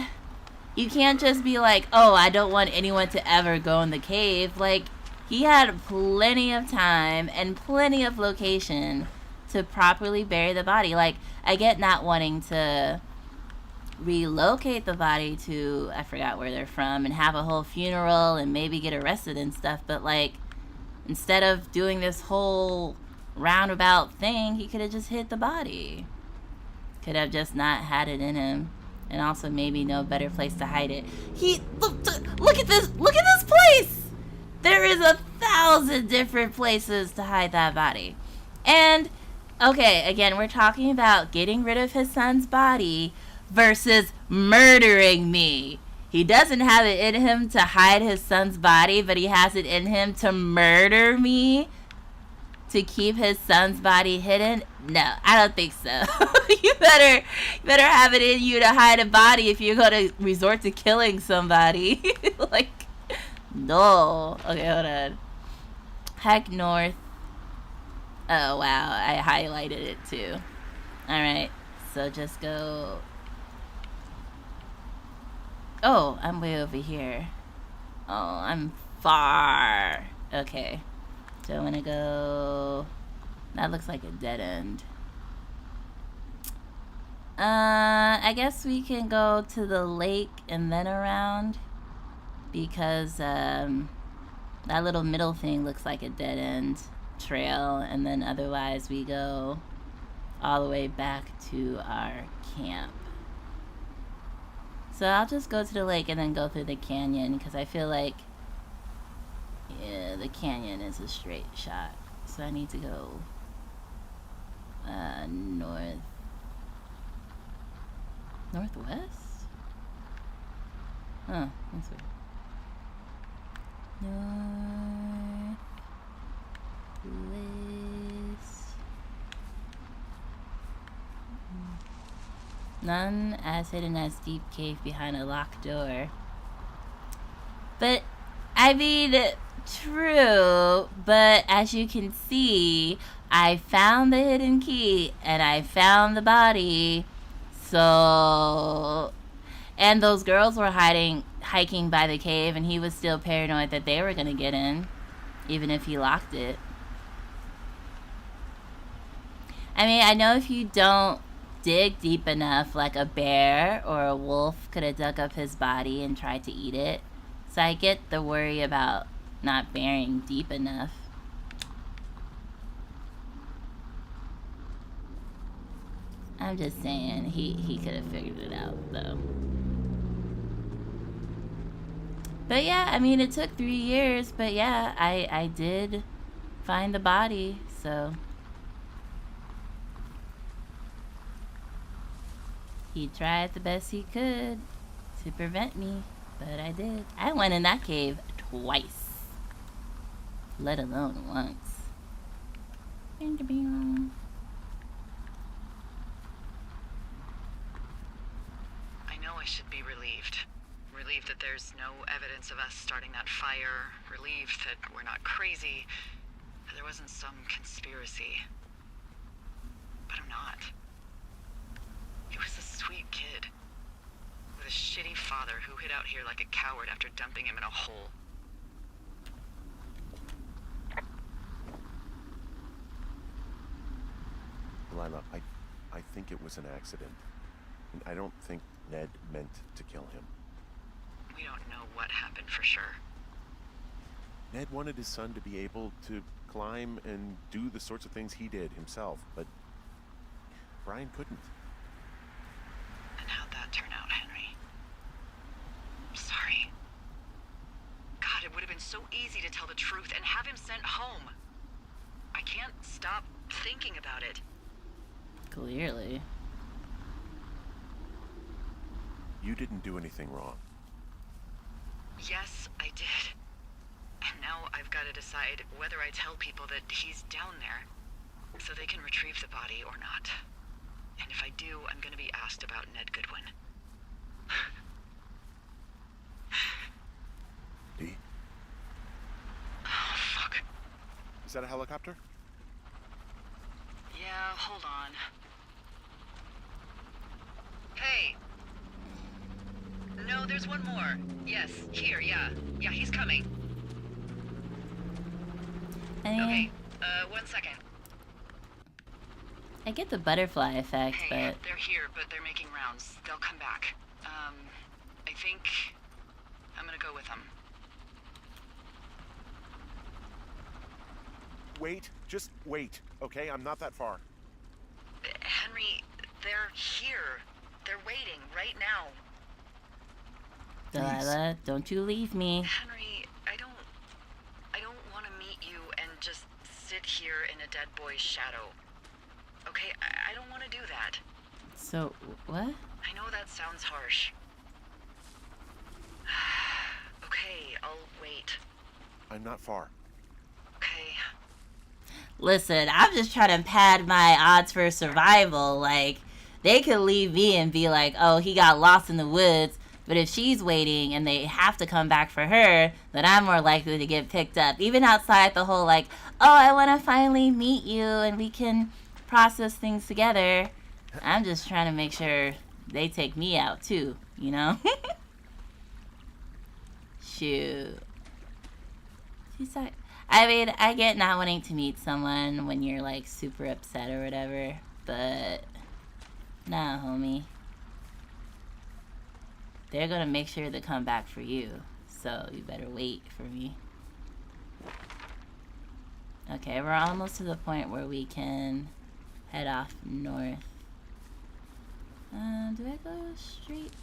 You can't just be like, oh, I don't want anyone to ever go in the cave. Like, he had plenty of time and plenty of location to properly bury the body. Like, I get not wanting to relocate the body to, I forgot where they're from, and have a whole funeral and maybe get arrested and stuff, but like, instead of doing this whole roundabout thing, he could have just hit the body. Could have just not had it in him. And also maybe no better place to hide it. Look at this place! There is 1,000 different places to hide that body. And, okay, again, we're talking about getting rid of his son's body versus murdering me. He doesn't have it in him to hide his son's body, but he has it in him to murder me to keep his son's body hidden. No, I don't think so. You better have it in you to hide a body if you're going to resort to killing somebody. Like, no. Okay, hold on. Heck north. Oh, wow. I highlighted it, too. Alright. So just go... Oh, I'm way over here. Oh, I'm far. Okay. So I'm gonna go... That looks like a dead end. I guess we can go to the lake and then around. Because, that little middle thing looks like a dead end trail. And then otherwise we go all the way back to our camp. So I'll just go to the lake and then go through the canyon. Because I feel like... Yeah, the canyon is a straight shot. So I need to go... north... Northwest? Huh, that's weird. Northwest... None as hidden as deep cave behind a locked door. But, I mean, true, but as you can see, I found the hidden key, and I found the body, so... And those girls were hiking by the cave, and he was still paranoid that they were gonna get in, even if he locked it. I mean, I know if you don't dig deep enough, like a bear or a wolf could have dug up his body and tried to eat it. So I get the worry about not burying deep enough. I'm just saying, he could have figured it out, though. But yeah, I mean, it took 3 years, but yeah, I did find the body, so... He tried the best he could to prevent me, but I did. I went in that cave twice, let alone once.
I know I should be relieved. Relieved that there's no evidence of us starting that fire. Relieved that we're not crazy. That there wasn't some conspiracy. But I'm not. He was a sweet kid. With a shitty father who hid out here like a coward after dumping him in a hole.
Delilah, I think it was an accident. And I don't think Ned meant to kill him.
We don't know what happened for sure.
Ned wanted his son to be able to climb and do the sorts of things he did himself, but Brian couldn't.
And how'd that turn out, Henry? I'm sorry. God, it would have been so easy to tell the truth and have him sent home. I can't stop thinking about it.
Clearly.
You didn't do anything wrong.
Yes, I did. And now I've got to decide whether I tell people that he's down there so they can retrieve the body or not. And if I do, I'm going to be asked about Ned Goodwin.
Dee?
Oh, fuck.
Is that a helicopter?
Yeah, hold on. Hey! No, there's one more. Yes, here, yeah. Yeah, he's coming. Okay, 1 second.
I get the butterfly effect,
Hey,
but...
they're here, but they're making rounds. They'll come back. I think I'm gonna go with them.
Wait, just wait, okay? I'm not that far.
Henry, they're here. They're waiting right now.
Delilah, don't you leave me.
Henry, I don't want to meet you and just sit here in a dead boy's shadow. Okay, I don't want to do that.
So, what?
I know that sounds harsh. Okay, I'll wait.
I'm not far.
Okay.
Listen, I'm just trying to pad my odds for survival. Like, they could leave me and be like, oh, he got lost in the woods. But if she's waiting and they have to come back for her, then I'm more likely to get picked up. Even outside the whole, like, oh, I want to finally meet you and we can process things together. I'm just trying to make sure they take me out, too, you know? Shoot. She's like, I mean, I get not wanting to meet someone when you're, like, super upset or whatever. But, nah, homie. They're gonna make sure to come back for you, so you better wait for me. Okay, we're almost to the point where we can head off north. Do I go straight?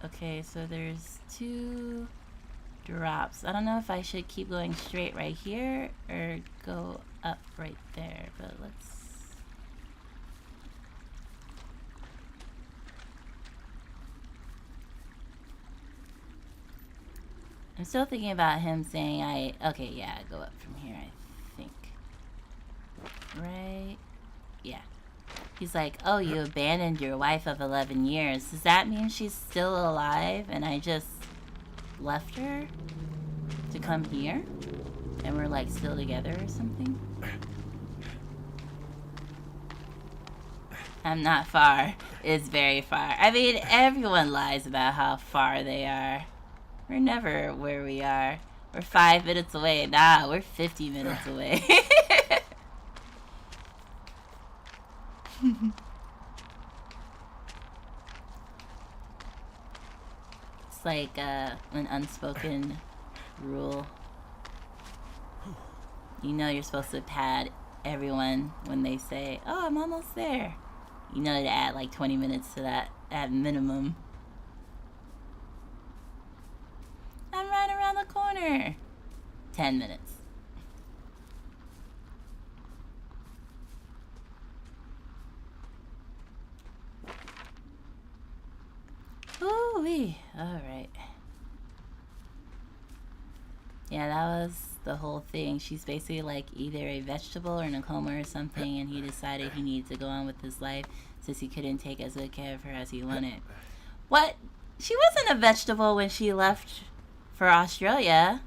Okay, so there's 2 drops. I don't know if I should keep going straight right here or go up right there, but let's... I'm still thinking about him saying okay, yeah, go up from here, I think. Right? Yeah. He's like, oh, you abandoned your wife of 11 years. Does that mean she's still alive and I just left her to come here? And we're like still together or something? I'm not far. It's very far. I mean, everyone lies about how far they are. We're never where we are. We're 5 minutes away. Nah, we're 50 minutes away. It's like an unspoken rule. You know you're supposed to pad everyone when they say, oh, I'm almost there. You know to add like 20 minutes to that at minimum. I'm right around the corner. 10 minutes. Ooh-wee. Alright. Yeah, that was the whole thing. She's basically like either a vegetable or in a coma or something, and he decided he needed to go on with his life since he couldn't take as good care of her as he wanted. What? She wasn't a vegetable when she left for Australia.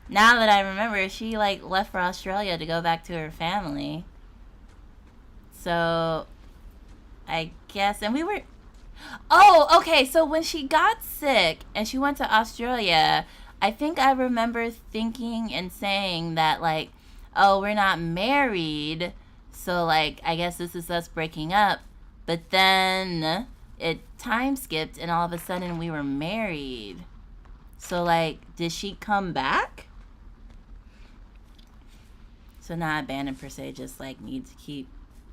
Now that I remember, she like left for Australia to go back to her family. So I guess, and we were, oh, okay, so when she got sick and she went to Australia, I think I remember thinking and saying that like, oh, we're not married, so like I guess this is us breaking up. But then it time skipped and all of a sudden we were married. So, like, did she come back? So now abandoned per se just, like, need to keep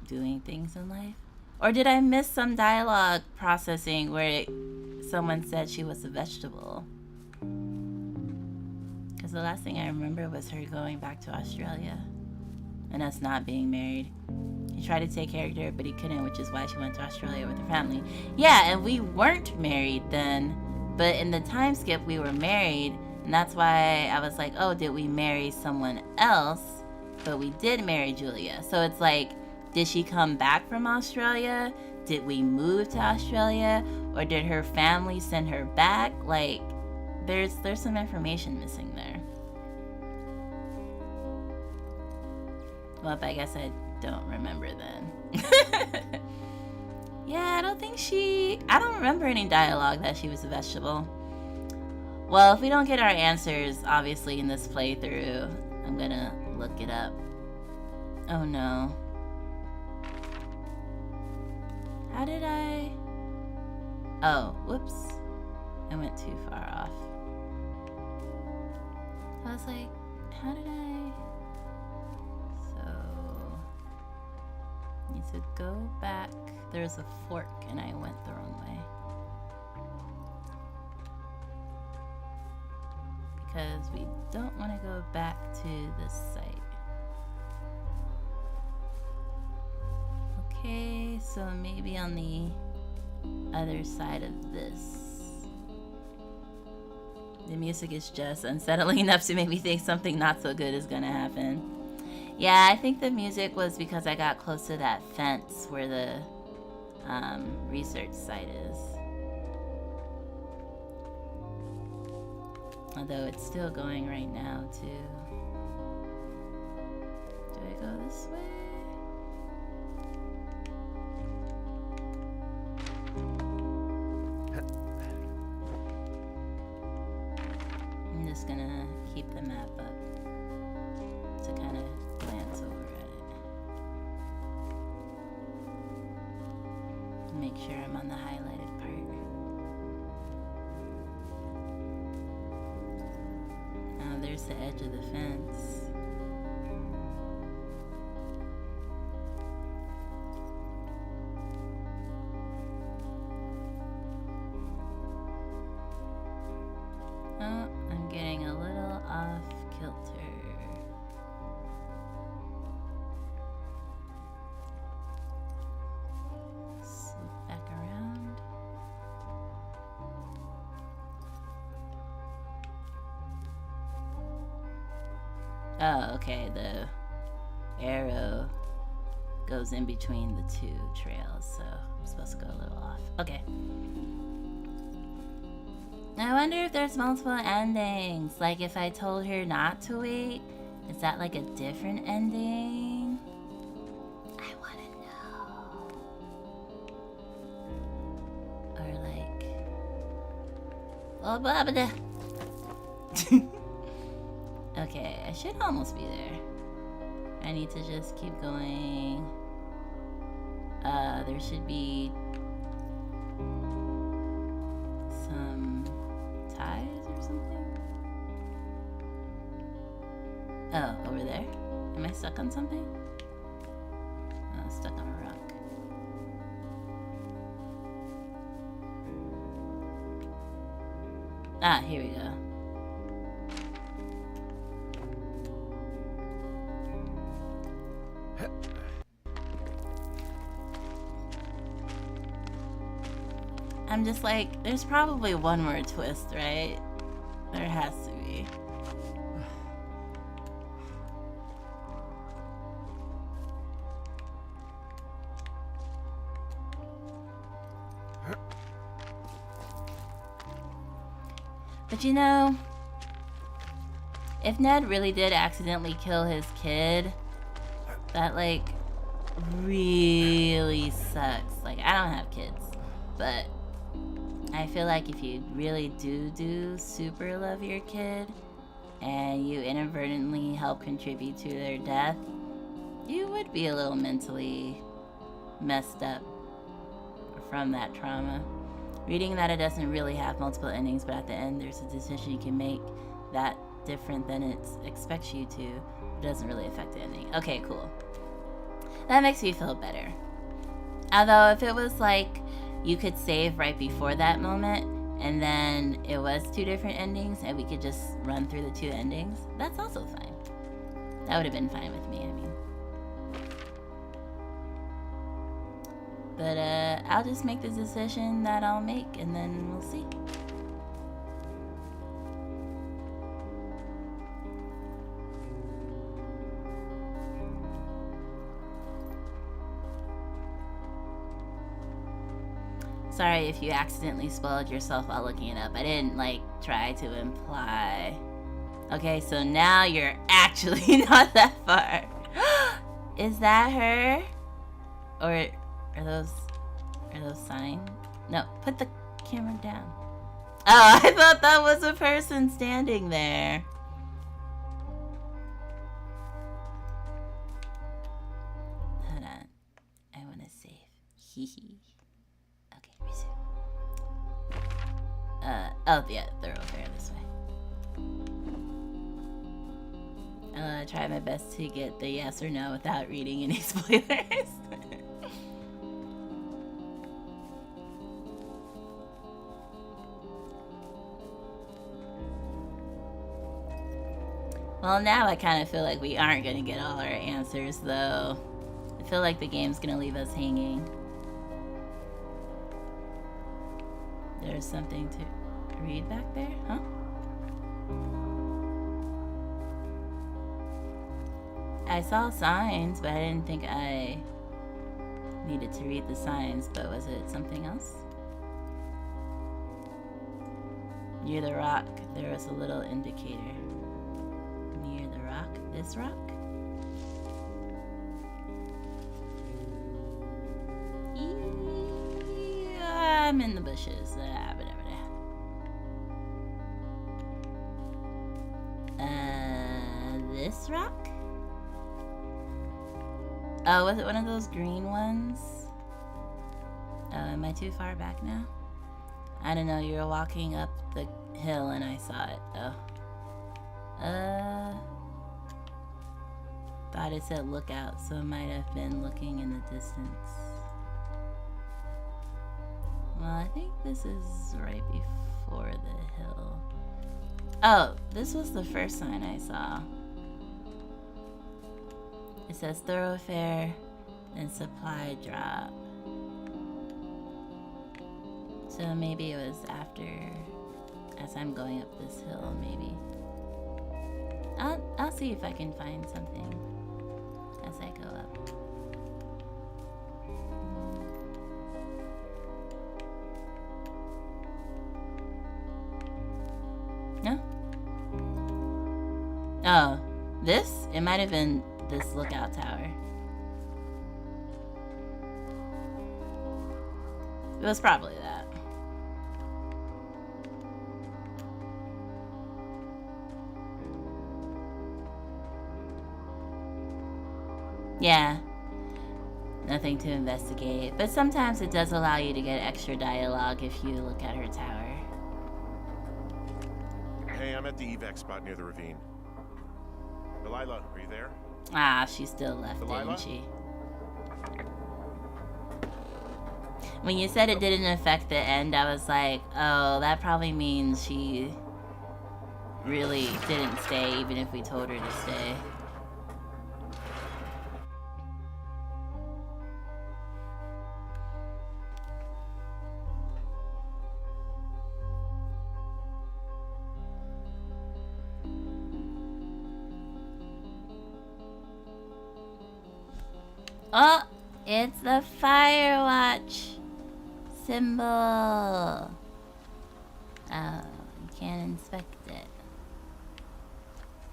doing things in life? Or did I miss some dialogue processing where someone said she was a vegetable? Because the last thing I remember was her going back to Australia. And us not being married. He tried to take care of her, but he couldn't, which is why she went to Australia with her family. Yeah, and we weren't married then. But in the time skip, we were married, and that's why I was like, oh, did we marry someone else? But we did marry Julia. So it's like, did she come back from Australia? Did we move to Australia? Or did her family send her back? Like, there's some information missing there. Well, I guess I don't remember then. Yeah, I don't remember any dialogue that she was a vegetable. Well, if we don't get our answers, obviously, in this playthrough, I'm gonna look it up. Oh no. How did I... Oh, whoops. I went too far off. I was like, how did I... So... need to go back. There's a fork and I went the wrong way. Because we don't want to go back to this site. Okay, so maybe on the other side of this. The music is just unsettling enough to make me think something not so good is gonna happen. Yeah, I think the music was because I got close to that fence where the research site is. Although it's still going right now too. Do I go this way? I'm just gonna keep the map up to kind of glance over at it. Make sure I'm on the highlighted part. Oh, there's the edge of the fence. Oh, I'm getting a little off kilter. Slip back around. Oh, okay, the arrow goes in between the two trails, so I'm supposed to go a little off. Okay. I wonder if there's multiple endings. Like if I told her not to wait, is that like a different ending? I wanna know. Or like... Oh, blah, blah, blah. Okay, I should almost be there. I need to just keep going. There should be some ties or something. Oh, over there? Am I stuck on something? Oh, I'm stuck on a rock. Ah, here we go. I'm just like, there's probably one more twist, right? There has to be. But you know, if Ned really did accidentally kill his kid, that like really sucks. Like, I don't have kids, but I feel like if you really do super love your kid and you inadvertently help contribute to their death, you would be a little mentally messed up from that trauma. Reading that it doesn't really have multiple endings, but at the end there's a decision you can make that different than it expects you to. It doesn't really affect the ending. Okay, cool. That makes me feel better. Although if it was like you could save right before that moment and then it was two different endings and we could just run through the two endings, that's also fine. That would have been fine with me, I mean. But I'll just make the decision that I'll make and then we'll see. Sorry if you accidentally spoiled yourself while looking it up. I didn't like try to imply. Okay, so now you're actually not that far. Is that her? Or are those signs? No, put the camera down. Oh, I thought that was a person standing there. Hold on. I want to save. Hee hee. Okay, resume. Oh yeah, they're over there this way. I'm gonna try my best to get the yes or no without reading any spoilers. Well, now I kind of feel like we aren't going to get all our answers, though. I feel like the game's going to leave us hanging. There's something to read back there, huh? I saw signs, but I didn't think I needed to read the signs, but was it something else? Near the rock, there was a little indicator. Near the rock? This rock? Yeah, I'm in the bushes. This rock? Oh, was it one of those green ones? Am I too far back now? I don't know, you were walking up the hill and I saw it. Oh. Thought it said lookout, so it might have been looking in the distance. Well, I think this is right before the hill. Oh, this was the first sign I saw. It says thoroughfare and supply drop. So maybe it was after, as I'm going up this hill, maybe. I'll see if I can find something as I go up. No? Oh, this? It might have been this lookout tower. It was probably that. Yeah, nothing to investigate, but sometimes it does allow you to get extra dialogue if you look at her tower.
Hey, I'm at the evac spot near the ravine. Delilah, are you there?
Ah, she still left,
Delilah?
didn't she? When you said it didn't affect the end, I was like, oh, that probably means she really didn't stay, even if we told her to stay. Oh, it's the FireWatch symbol. Oh, you can't inspect it.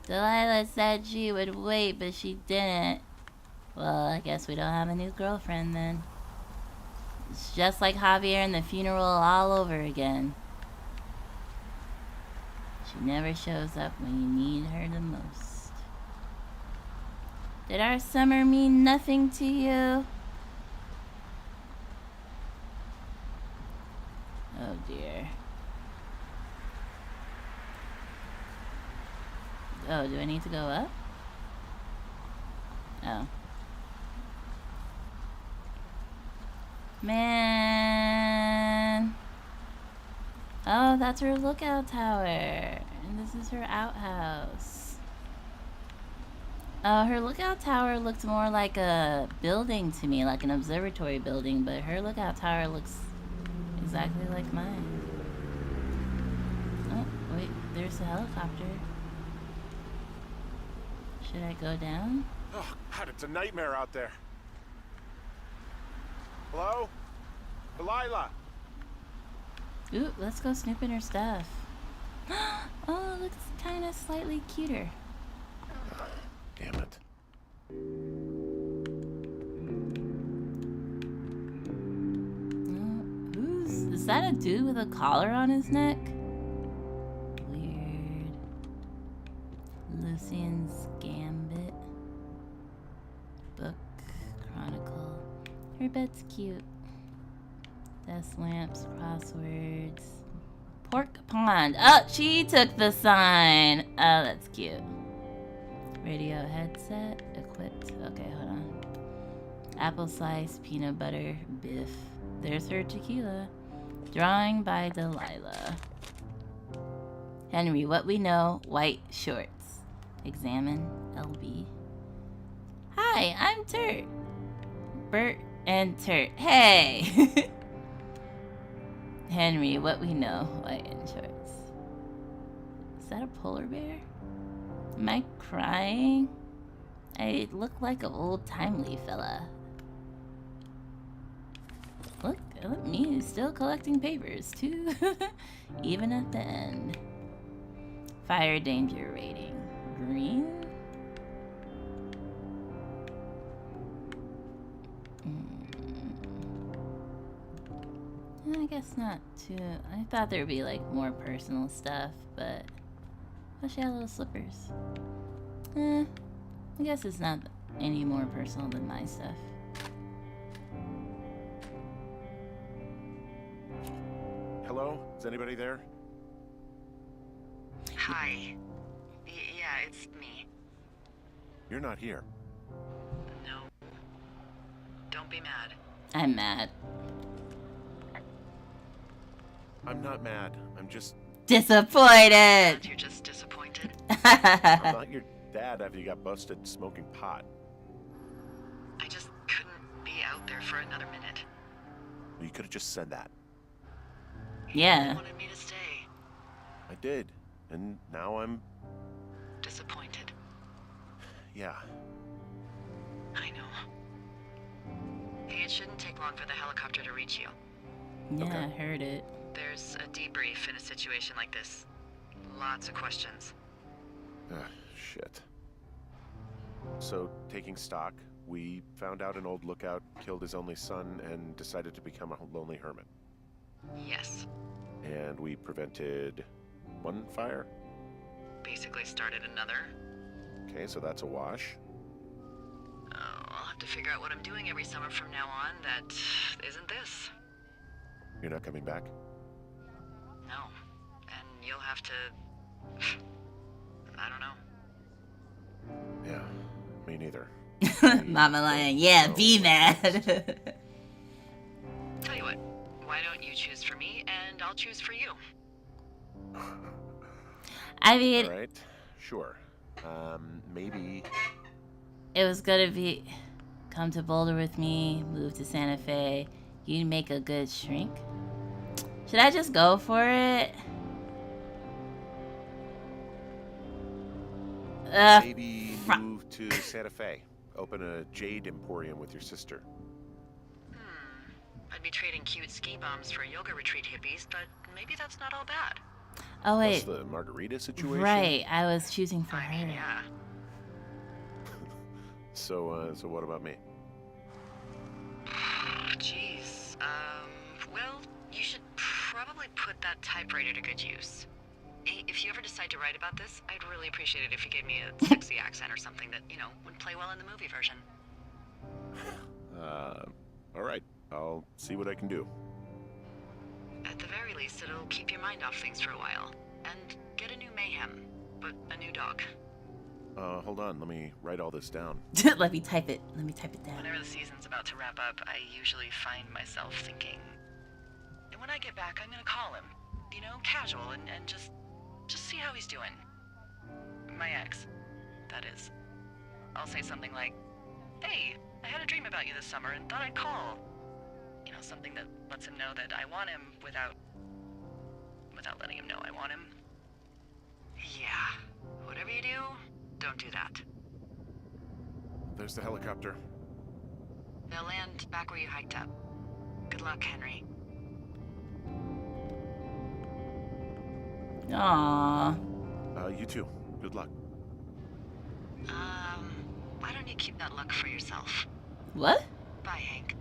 Delilah said she would wait, but she didn't. Well, I guess we don't have a new girlfriend then. It's just like Javier and the funeral all over again. She never shows up when you need her the most. Did our summer mean nothing to you? Oh dear. Oh, do I need to go up? Oh. Man. Oh, that's her lookout tower. And this is her outhouse. Her lookout tower looked more like a building to me, like an observatory building, but her lookout tower looks exactly like mine. Oh, wait, there's a helicopter. Should I go down?
Oh, God, it's a nightmare out there. Hello? Delilah?
Ooh, let's go snoop in her stuff. Oh, it looks kind of slightly cuter.
Damn it.
Is that a dude with a collar on his neck? Weird. Lucian's Gambit. Book. Chronicle. Her bed's cute. Desk lamps, crosswords. Pork pond. Oh, she took the sign. Oh, that's cute. Radio headset equipped. Okay, hold on. Apple slice, peanut butter, biff. There's her tequila. Drawing by Delilah. Henry, what we know, white shorts. Examine LB. Hi, I'm Turt. Bert and Turt. Hey! Henry, what we know. White in shorts. Is that a polar bear? Am I crying? I look like an old-timely fella. Look at me, still collecting papers, too. Even at the end. Fire danger rating. Green? I guess not too. I thought there'd be like more personal stuff, but oh, she had little slippers. I guess it's not any more personal than my stuff.
Hello? Is anybody there?
Hi. Yeah, it's me.
You're not here.
No. Don't be mad.
I'm mad.
I'm not mad. I'm just...
Disappointed!
You're just disappointed?
I'm not your dad after you got busted smoking pot.
I just couldn't be out there for another minute.
Well, you could have just said that.
Yeah.
You wanted me to stay.
I did. And now I'm...
Disappointed.
Yeah.
I know. Hey, it shouldn't take long for the helicopter to reach you.
Yeah,
Okay.
I heard it.
There's a debrief in a situation like this. Lots of questions.
Shit. So, taking stock, we found out an old lookout killed his only son and decided to become a lonely hermit.
Yes.
And we prevented one fire?
Basically started another.
Okay, so that's a wash.
Oh, I'll have to figure out what I'm doing every summer from now on that isn't this.
You're not coming back?
No. And you'll have to... I don't know.
Yeah, me neither.
Mama Lion, yeah,
No.
be mad.
Tell you what, why don't you choose for me and I'll choose for you?
I mean,
Alright, sure. Maybe...
it was gonna be come to Boulder with me, move to Santa Fe. You'd make a good shrink. Should I just go for it?
Maybe move to Santa Fe. Open a jade emporium with your sister.
I'd be trading cute ski bums for yoga retreat hippies, but maybe that's not all bad.
Oh
Plus
wait,
the margarita situation.
right. I was choosing for
I mean,
her.
yeah.
So what about me?
Jeez. Well, you should probably put that typewriter to good use. Hey, if you ever decide to write about this, I'd really appreciate it if you gave me a sexy accent or something that, you know, would play well in the movie version.
Alright. I'll see what I can do.
At the very least, it'll keep your mind off things for a while. And get a new mayhem, but a new dog.
Hold on. Let me write all this down.
Let me type it. Let me type it down.
Whenever the season's about to wrap up, I usually find myself thinking, and when I get back, I'm gonna call him. You know, casual, and just see how he's doing. My ex, that is. I'll say something like, hey, I had a dream about you this summer and thought I'd call. You know, something that lets him know that I want him without letting him know I want him. Yeah, whatever you do, don't do that.
There's the helicopter.
They'll land back where you hiked up. Good luck, Henry.
Aww.
You too. Good luck.
Why don't you keep that luck for yourself?
What?
Bye, Hank.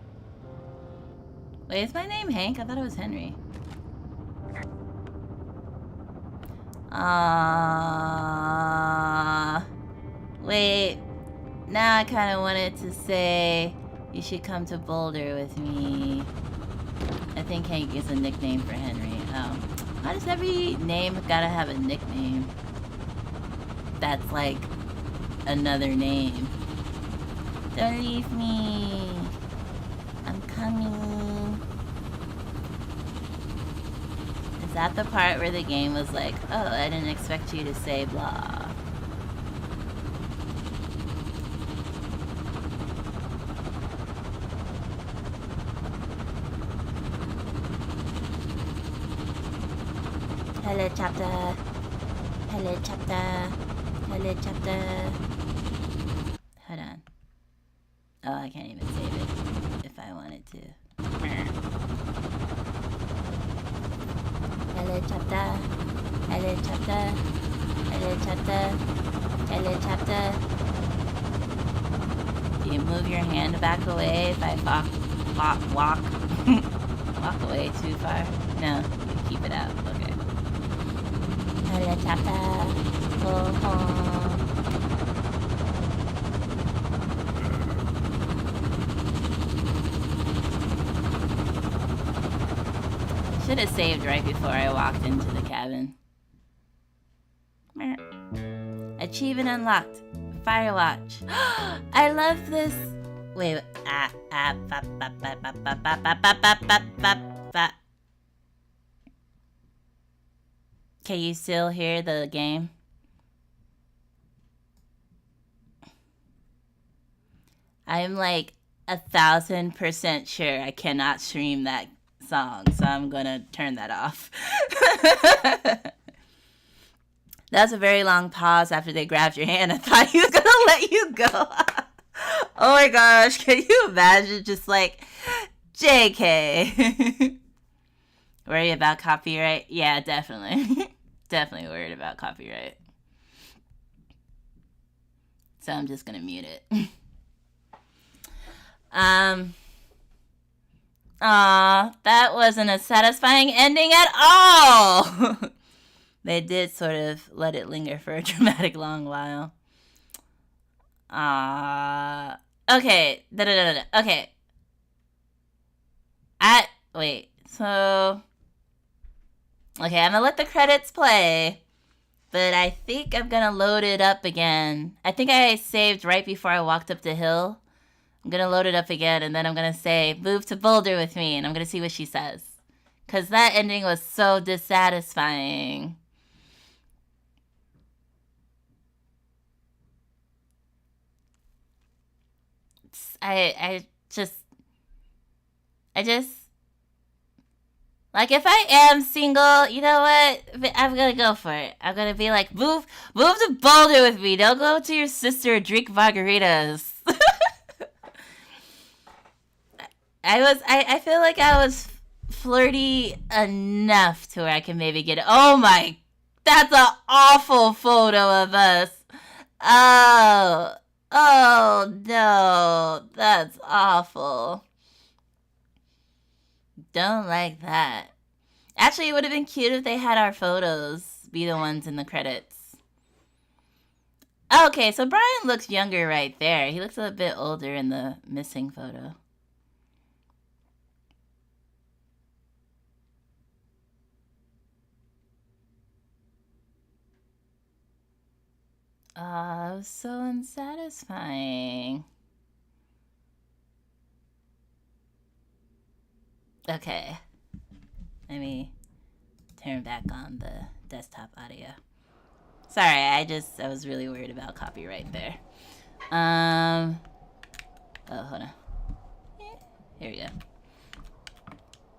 Wait, is my name Hank? I thought it was Henry. Wait. Now I kind of wanted to say you should come to Boulder with me. I think Hank is a nickname for Henry. Why does every name gotta have a nickname? That's like another name. Don't leave me. I'm coming. Is that the part where the game was like, oh, I didn't expect you to say blah? Helicopter. Helicopter. Helicopter. Hold on. Oh, I can't even save it if I wanted to. Helicopter. Helicopter. Helicopter. Helicopter. Do you move your hand back away if I walk away too far? No, you keep it out. Okay. Helicopter. Go home. Should have saved right before I walked into the cabin. Achievement unlocked. FireWatch. I love this. Wait. Can you still hear the game? I'm like 1,000% sure I cannot stream that song, so I'm gonna turn that off. That's a very long pause after they grabbed your hand. I thought he was gonna let you go. Oh my gosh, can you imagine just like, JK. Worry about copyright? Yeah, definitely. Definitely worried about copyright. So I'm just gonna mute it. That wasn't a satisfying ending at all. They did sort of let it linger for a dramatic long while. Okay. Okay. Wait. So. Okay, I'm gonna let the credits play. But I think I'm gonna load it up again. I think I saved right before I walked up the hill. I'm gonna load it up again, and then I'm gonna say, move to Boulder with me, and I'm gonna see what she says. Because that ending was so dissatisfying. I just, like, if I am single, you know what? I'm gonna go for it. I'm gonna be like, move to Boulder with me. Don't go to your sister and drink margaritas. I feel like I was flirty enough to where I can maybe get it. Oh my, that's an awful photo of us. Oh no, that's awful. Don't like that. Actually, it would have been cute if they had our photos be the ones in the credits. Okay, so Brian looks younger right there. He looks a bit older in the missing photo. Oh, so unsatisfying. Okay. Let me turn back on the desktop audio. Sorry, I was really worried about copyright there. Oh, hold on. Here we go.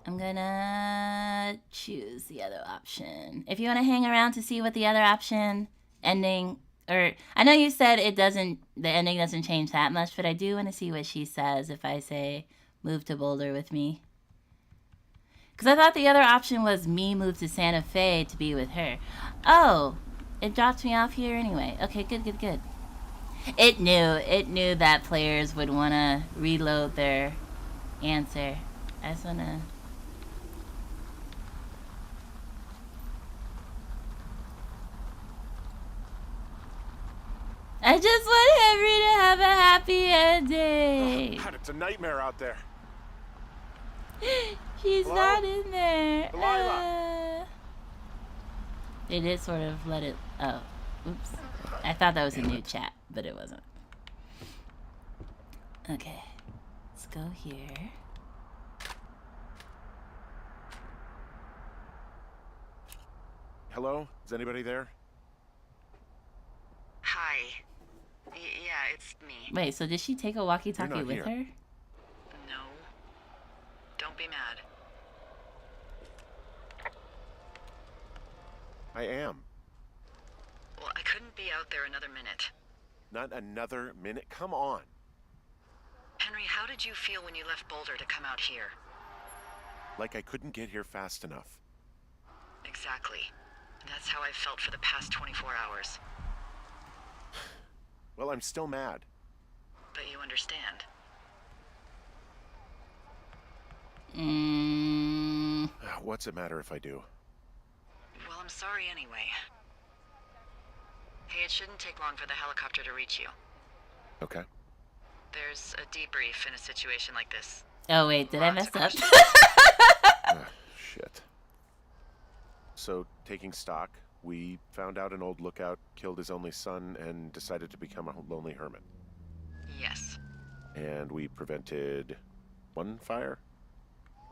I'm gonna choose the other option. If you want to hang around to see what the other option ending, or I know you said the ending doesn't change that much, but I do want to see what she says if I say move to Boulder with me. Because I thought the other option was me move to Santa Fe to be with her. Oh, it dropped me off here anyway. Okay, good. It knew that players would want to reload their answer. I just want to... I just want Henry to have a happy ending.
Oh, God, it's a nightmare out there.
She's
Hello?
not in there.
Delilah.
They did sort of let it... Oh, oops. I thought that was a new chat, but it wasn't. Okay, let's go here.
Hello? Is anybody there?
Hi. Yeah, it's me.
Wait, so did she take a walkie-talkie with
here.
her?
No. Don't be mad.
I am.
Well, I couldn't be out there another minute.
Not another minute. Come on.
Henry, how did you feel when you left Boulder to come out here?
Like I couldn't get here fast enough.
Exactly. That's how I've felt for the past 24 hours.
Well, I'm still mad.
But you understand.
What's it matter if I do?
Well, I'm sorry anyway. Hey, it shouldn't take long for the helicopter to reach you.
Okay.
There's a debrief in a situation like this.
Oh, wait, did I
Lots
mess
of
up?
questions.
Shit. So, taking stock, we found out an old lookout killed his only son and decided to become a lonely hermit.
Yes.
And we prevented one fire?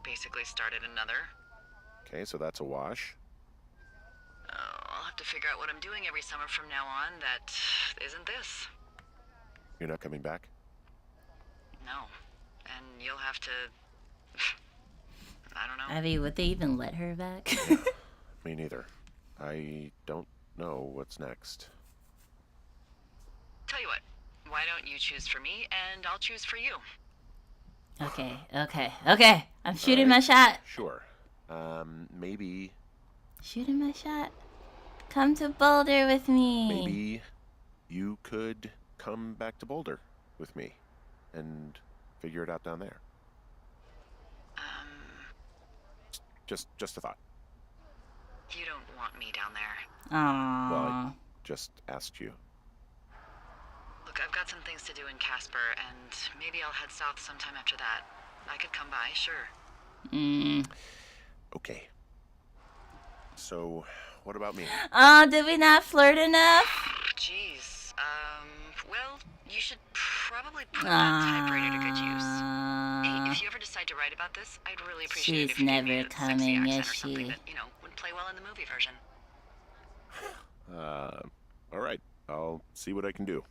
Basically started another.
Okay, so that's a wash.
I'll have to figure out what I'm doing every summer from now on that isn't this.
You're not coming back?
No. And you'll have to... I don't know.
Abby, would they even let her back?
Me neither. I don't know what's next.
Tell you what, why don't you choose for me and I'll choose for you?
Okay. I'm shooting my shot.
Sure. Maybe
Shooting my shot. Come to Boulder with me.
maybe you could come back to Boulder with me and figure it out down there. Just a thought.
You don't want me down there.
Aww.
Well, I just asked you.
Look, I've got some things to do in Casper, and maybe I'll head south sometime after that. I could come by, sure.
Okay. So, what about me?
Oh, did we not flirt enough?
Jeez. Well, you should probably put that typewriter to good use. Hey, if you ever decide to write about this, I'd really appreciate it
She's
if you gave me
never
a sexy
coming,
accent
is
or something
she?
that, would play well in the movie version.
All right. I'll see what I can do.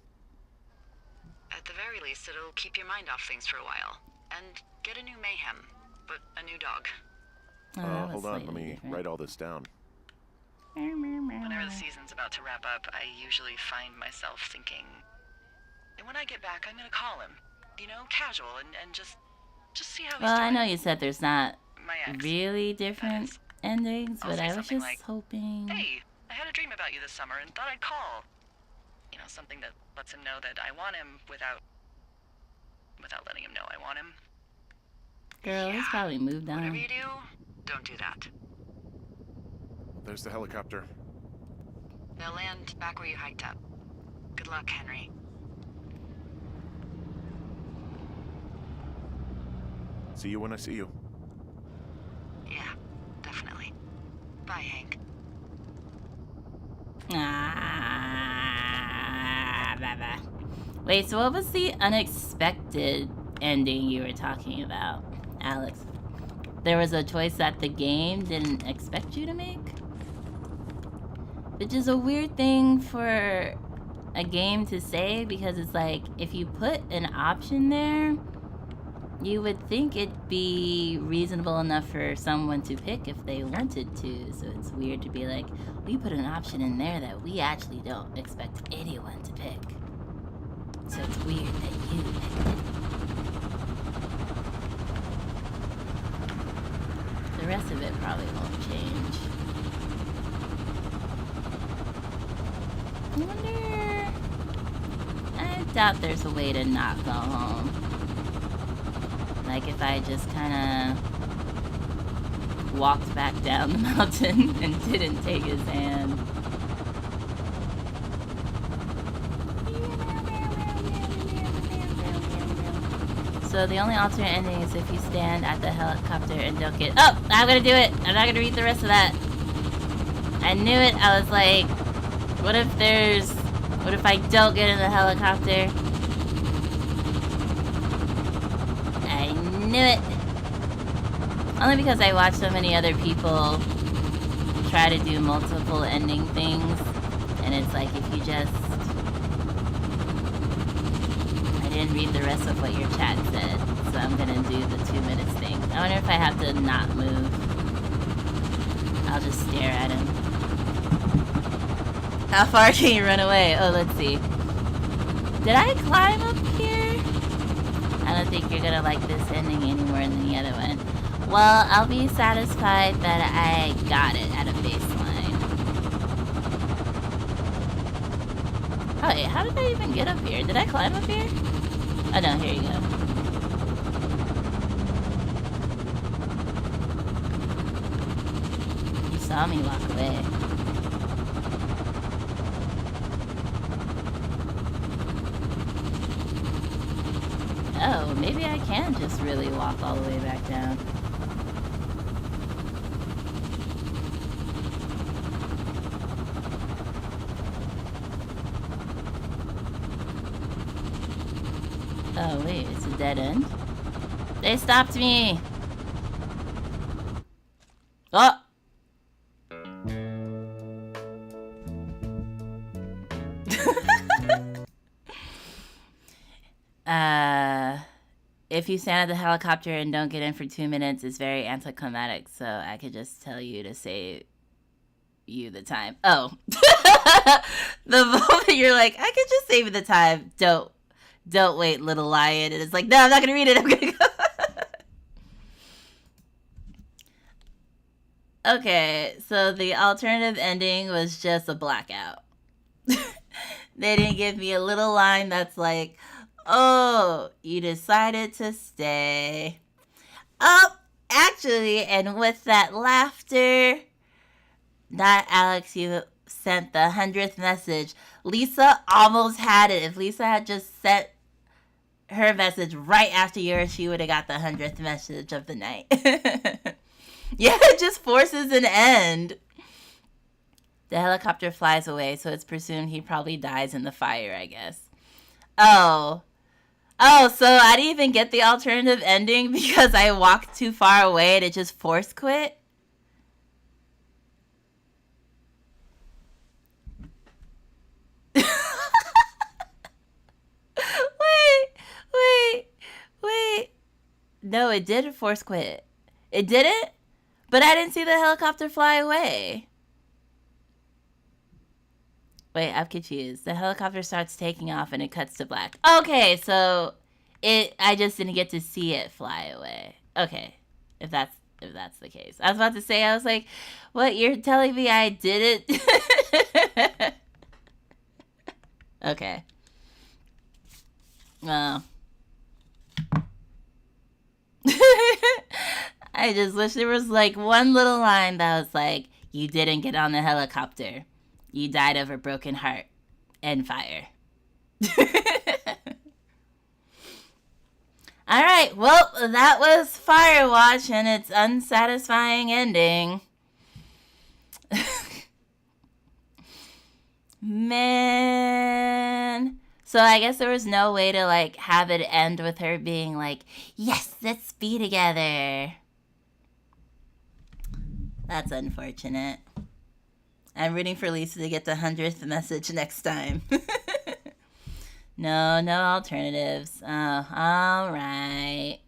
At the very least, it'll keep your mind off things for a while. And get a new mayhem, but a new dog.
Oh, that was
Hold on. Let
slightly
me
different.
write all this down.
Whenever the season's about to wrap up, I usually find myself thinking, and when I get back, I'm gonna call him. Casual, and just see how he's
Well, I
doing.
know you said there's not
My ex.
really different endings,
I'll
but
say
I was
something
just
like,
hoping.
Hey, I had a dream about you this summer and thought I'd call. Something that lets him know that I want him without letting him know I want him.
Girl, he's
Yeah.
probably moved
Whatever
on.
you do, don't do that.
There's the helicopter.
They'll land back where you hiked up. Good luck, Henry.
See you when I see you.
Yeah, definitely. Bye, Hank.
Blah, blah. Wait, so what was the unexpected ending you were talking about, Alex? There was a choice that the game didn't expect you to make? Which is a weird thing for a game to say, because it's like, if you put an option there, you would think it'd be reasonable enough for someone to pick if they wanted to. So it's weird to be like, we put an option in there that we actually don't expect anyone to pick. So it's weird that you picked it. The rest of it probably won't change. I wonder... I doubt there's a way to not go home. Like if I just kind of walked back down the mountain and didn't take his hand. So the only alternate ending is if you stand at the helicopter and don't get... Oh! I'm gonna do it! I'm not gonna read the rest of that. I knew it. I was like, what if there's... What if I don't get in the helicopter? I knew it. Only because I watched so many other people try to do multiple ending things. And it's like, if you just... I didn't read the rest of what your chat said, so I'm gonna do the 2 minutes thing. I wonder if I have to not move. I'll just stare at him. How far can you run away? Oh, let's see. Did I climb up here? I don't think you're gonna like this ending any more than the other one. Well, I'll be satisfied that I got it at a baseline. Oh wait, how did I even get up here? Did I climb up here? Oh no, here you go. You saw me walk away. Oh, maybe I can just really walk all the way back down. Oh wait, it's a dead end? They stopped me! Oh! If you stand at the helicopter and don't get in for 2 minutes, it's very anticlimactic, so I could just tell you to save you the time. Oh. The moment you're like, I could just save you the time. Don't wait, little lion. And it's like, no, I'm not gonna read it, I'm gonna go. Okay, so the alternative ending was just a blackout. They didn't give me a little line that's like, oh, you decided to stay. Oh, actually, and with that laughter, not Alex, you sent the 100th message. Lisa almost had it. If Lisa had just sent her message right after yours, she would have got the 100th message of the night. Yeah, it just forces an end. The helicopter flies away, so it's presumed he probably dies in the fire, I guess. Oh, so I didn't even get the alternative ending because I walked too far away and it just force quit? Wait. No, it did force quit. It didn't? But I didn't see the helicopter fly away. Wait, I'm confused. The helicopter starts taking off and it cuts to black. Okay, so I just didn't get to see it fly away. Okay, if that's the case. I was about to say, I was like, what, you're telling me I did it? Okay. Well. I just wish there was like one little line that was like, you didn't get on the helicopter. You died of a broken heart and fire. Alright, well, that was FireWatch and its unsatisfying ending. Man. So I guess there was no way to like have it end with her being like, yes, let's be together. That's unfortunate. I'm rooting for Lisa to get the 100th message next time. No alternatives. Oh, all right.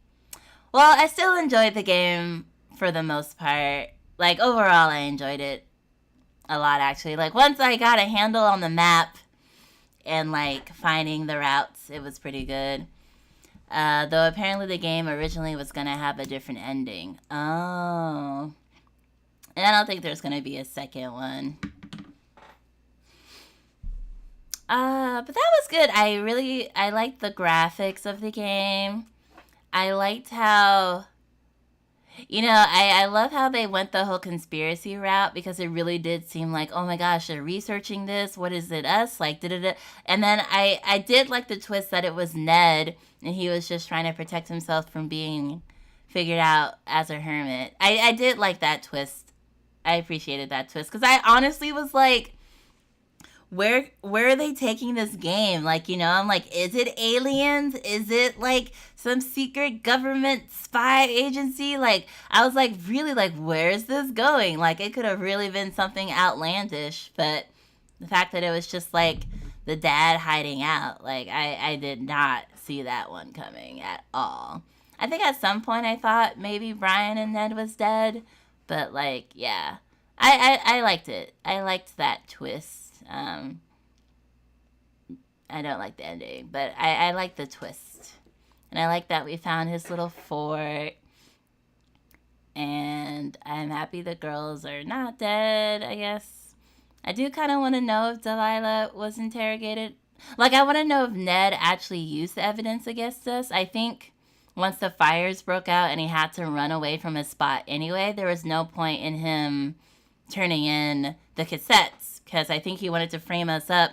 Well, I still enjoyed the game for the most part. Like, overall, I enjoyed it a lot, actually. Like, once I got a handle on the map and, like, finding the routes, it was pretty good. Though apparently the game originally was going to have a different ending. Oh. And I don't think there's going to be a second one. But that was good. I liked the graphics of the game. I liked how, I love how they went the whole conspiracy route because it really did seem like, oh my gosh, they're researching this. What is it, us? Like, da-da-da. And then I did like the twist that it was Ned and he was just trying to protect himself from being figured out as a hermit. I did like that twist. I appreciated that twist because I honestly was like, where are they taking this game? Like, I'm like, is it aliens? Is it like some secret government spy agency? Like, I was like, really, like, where is this going? Like, it could have really been something outlandish, but the fact that it was just like the dad hiding out, like, I did not see that one coming at all. I think at some point I thought maybe Brian and Ned was dead, but like, yeah, I liked it. I liked that twist. I don't like the ending, but I like the twist. And I like that we found his little fort. And I'm happy the girls are not dead, I guess. I do kind of want to know if Delilah was interrogated. Like, I want to know if Ned actually used the evidence against us. I think once the fires broke out and he had to run away from his spot anyway, there was no point in him turning in the cassettes. Because I think he wanted to frame us up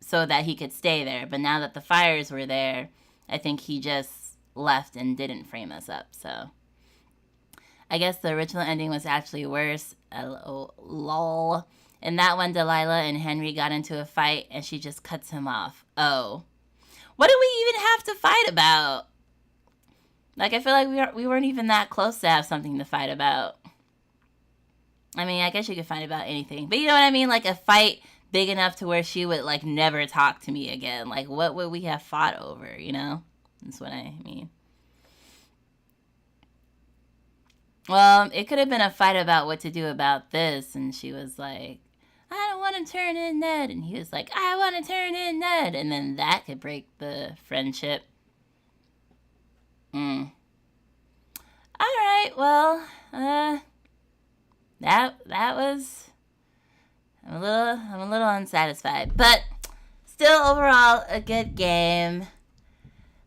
so that he could stay there. But now that the fires were there, I think he just left and didn't frame us up. So I guess the original ending was actually worse. Lol. In that one, Delilah and Henry got into a fight and she just cuts him off. Oh. What did we even have to fight about? Like, I feel like we weren't even that close to have something to fight about. I mean, I guess you could fight about anything. But you know what I mean? Like, a fight big enough to where she would, like, never talk to me again. Like, what would we have fought over, you know? That's what I mean. Well, it could have been a fight about what to do about this. And she was like, I don't want to turn in Ned. And he was like, I want to turn in Ned. And then that could break the friendship. All right, well, that was, I'm a little unsatisfied, but still overall a good game.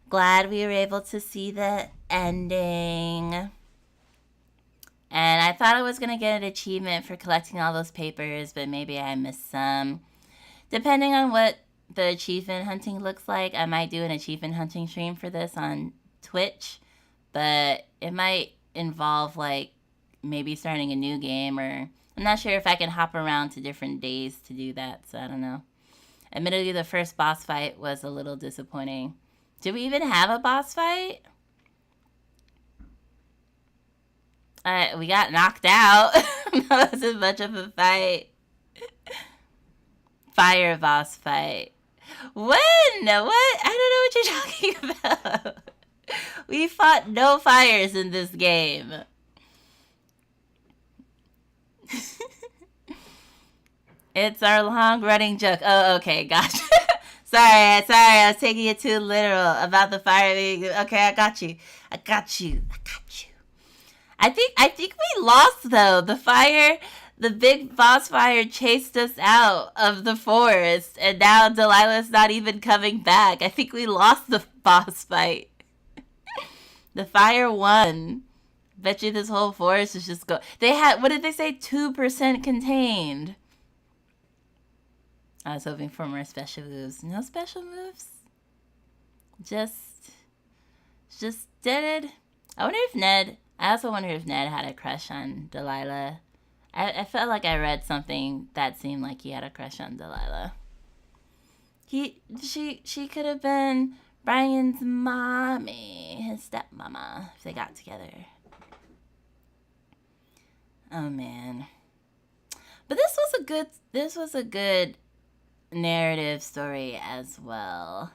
Glad we were able to see the ending. And I thought I was going to get an achievement for collecting all those papers, but maybe I missed some. Depending on what the achievement hunting looks like, I might do an achievement hunting stream for this on Twitch, but it might involve, like, maybe starting a new game, or I'm not sure if I can hop around to different days to do that, so I don't know. Admittedly, the first boss fight was a little disappointing. Did we even have a boss fight? We got knocked out. That wasn't much of a fight. Fire boss fight. When? What? I don't know what you're talking about. We fought no fires in this game. It's our long-running joke. Oh, okay, gotcha. Sorry, I was taking it too literal about the fire being... Okay, I got you. I think we lost, though. The big boss fire chased us out of the forest, and now Delilah's not even coming back. I think we lost the boss fight. The fire won. Bet you this whole forest is just They had, what did they say? 2% contained. I was hoping for more special moves. No special moves? Just did it. I also wonder if Ned had a crush on Delilah. I felt like I read something that seemed like he had a crush on Delilah. She could have been Brian's mommy, his stepmama, if they got together. Oh man. But this was a good narrative story as well.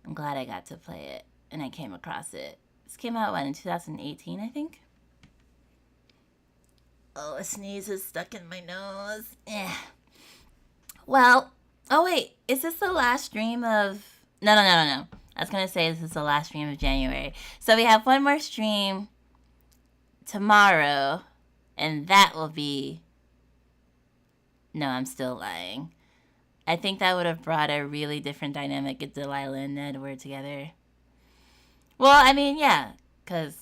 I'm glad I got to play it and I came across it. This came out in 2018, I think. Oh, a sneeze is stuck in my nose. Well, oh wait, is this the last stream of... No. I was going to say this is the last stream of January. So we have one more stream tomorrow, and that will be... No, I'm still lying. I think that would have brought a really different dynamic if Delilah and Ned were together. Well, I mean, yeah, because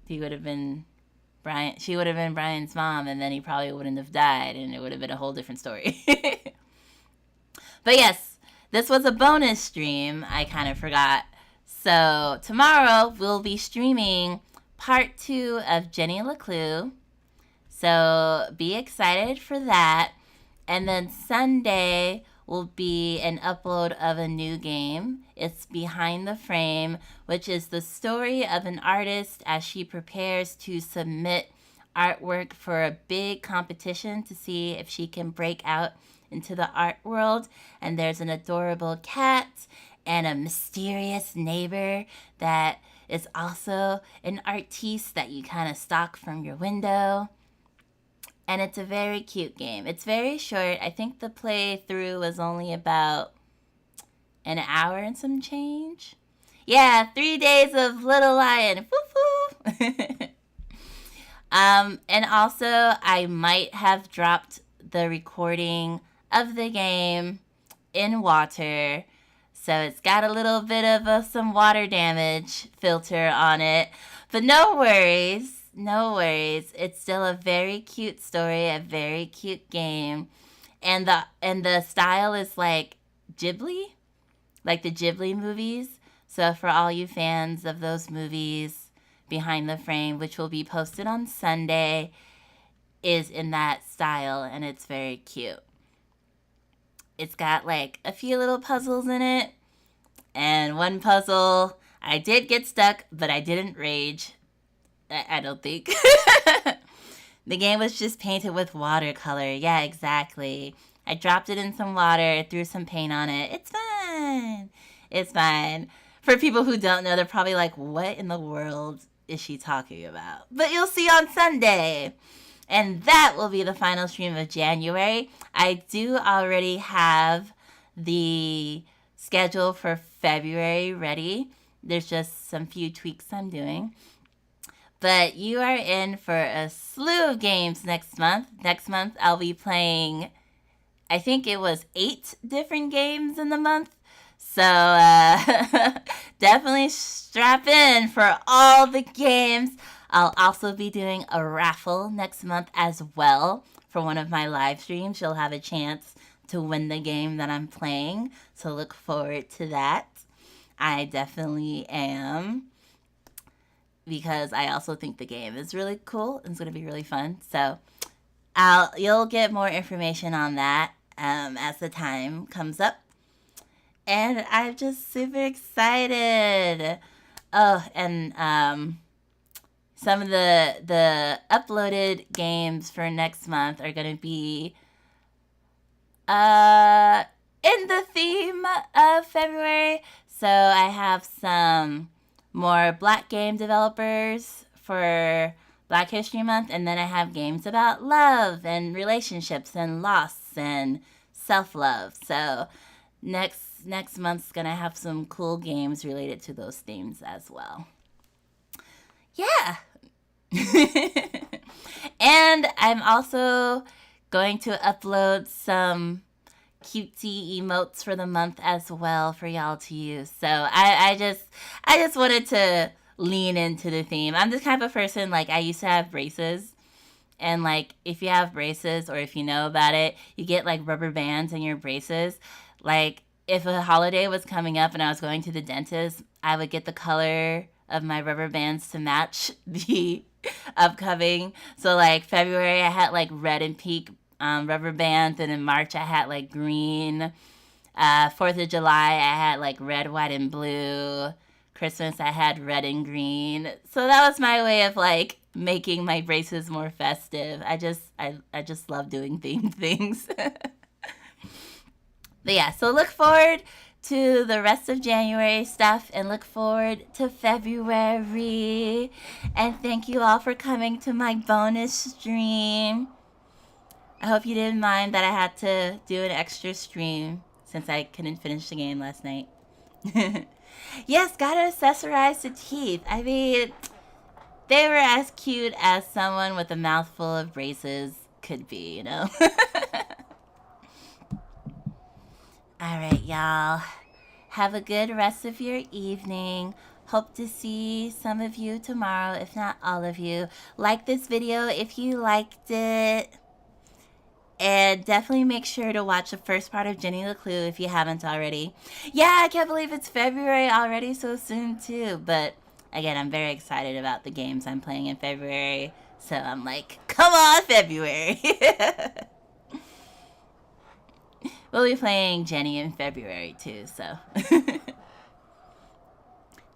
he would have been... she would have been Brian's mom, and then he probably wouldn't have died, and it would have been a whole different story. But yes, this was a bonus stream. I kind of forgot. So tomorrow we'll be streaming part 2 of Jenny LeClue. So be excited for that. And then Sunday will be an upload of a new game. It's Behind the Frame, which is the story of an artist as she prepares to submit artwork for a big competition to see if she can break out into the art world. And there's an adorable cat and a mysterious neighbor that is also an artiste that you kind of stalk from your window. And it's a very cute game. It's very short. I think the playthrough was only about an hour and some change. Yeah, 3 days of Little Lion. Woo-hoo! And also, I might have dropped the recording of the game in water. So it's got a little bit of some water damage filter on it. But no worries. No worries. It's still a very cute story, a very cute game. And the style is like Ghibli, like the Ghibli movies. So for all you fans of those movies, Behind the Frame, which will be posted on Sunday, is in that style, and it's very cute. It's got like a few little puzzles in it, and one puzzle, I did get stuck, but I didn't rage. I don't think. The game was just painted with watercolor. Yeah, exactly. I dropped it in some water, threw some paint on it. It's fine. It's fine. For people who don't know, they're probably like, what in the world is she talking about? But you'll see on Sunday. And that will be the final stream of January. I do already have the schedule for February ready. There's just some few tweaks I'm doing. But you are in for a slew of games next month. Next month, I'll be playing, I think it was 8 different games in the month. So definitely strap in for all the games. I'll also be doing a raffle next month as well for one of my live streams. You'll have a chance to win the game that I'm playing. So look forward to that. I definitely am, because I also think the game is really cool and it's going to be really fun. So you'll get more information on that as the time comes up. And I'm just super excited. Oh, and some of the uploaded games for next month are going to be in the theme of February. So I have some more Black game developers for Black History Month, and then I have games about love and relationships and loss and self-love. So next month's gonna have some cool games related to those themes as well. Yeah. And I'm also going to upload some cutesy emotes for the month as well for y'all to use. So I just wanted to lean into the theme. I'm this type of person, like, I used to have braces, and like, if you have braces or if you know about it, you get like rubber bands in your braces. Like, if a holiday was coming up and I was going to the dentist, I would get the color of my rubber bands to match the upcoming. So like February I had like red and pink rubber bands, and in March I had like green. 4th of July I had like red, white, and blue. Christmas I had red and green. So that was my way of like making my braces more festive. I just love doing themed things. But yeah, so look forward to the rest of January stuff, and look forward to February. And thank you all for coming to my bonus stream. I hope you didn't mind that I had to do an extra stream since I couldn't finish the game last night. Yes, gotta accessorize the teeth. I mean, they were as cute as someone with a mouthful of braces could be, you know? All right, y'all. Have a good rest of your evening. Hope to see some of you tomorrow, if not all of you. Like this video if you liked it. And definitely make sure to watch the first part of Jenny the Clue if you haven't already. Yeah, I can't believe it's February already so soon too. But again, I'm very excited about the games I'm playing in February. So I'm like, come on, February. We'll be playing Jenny in February too, so.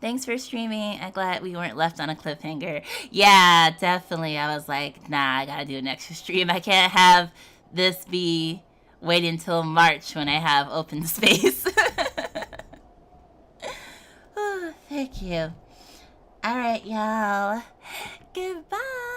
Thanks for streaming. I'm glad we weren't left on a cliffhanger. Yeah, definitely. I was like, nah, I gotta do an extra stream. I can't have this be wait until March when I have open space. Oh, thank you. All right, y'all. Goodbye.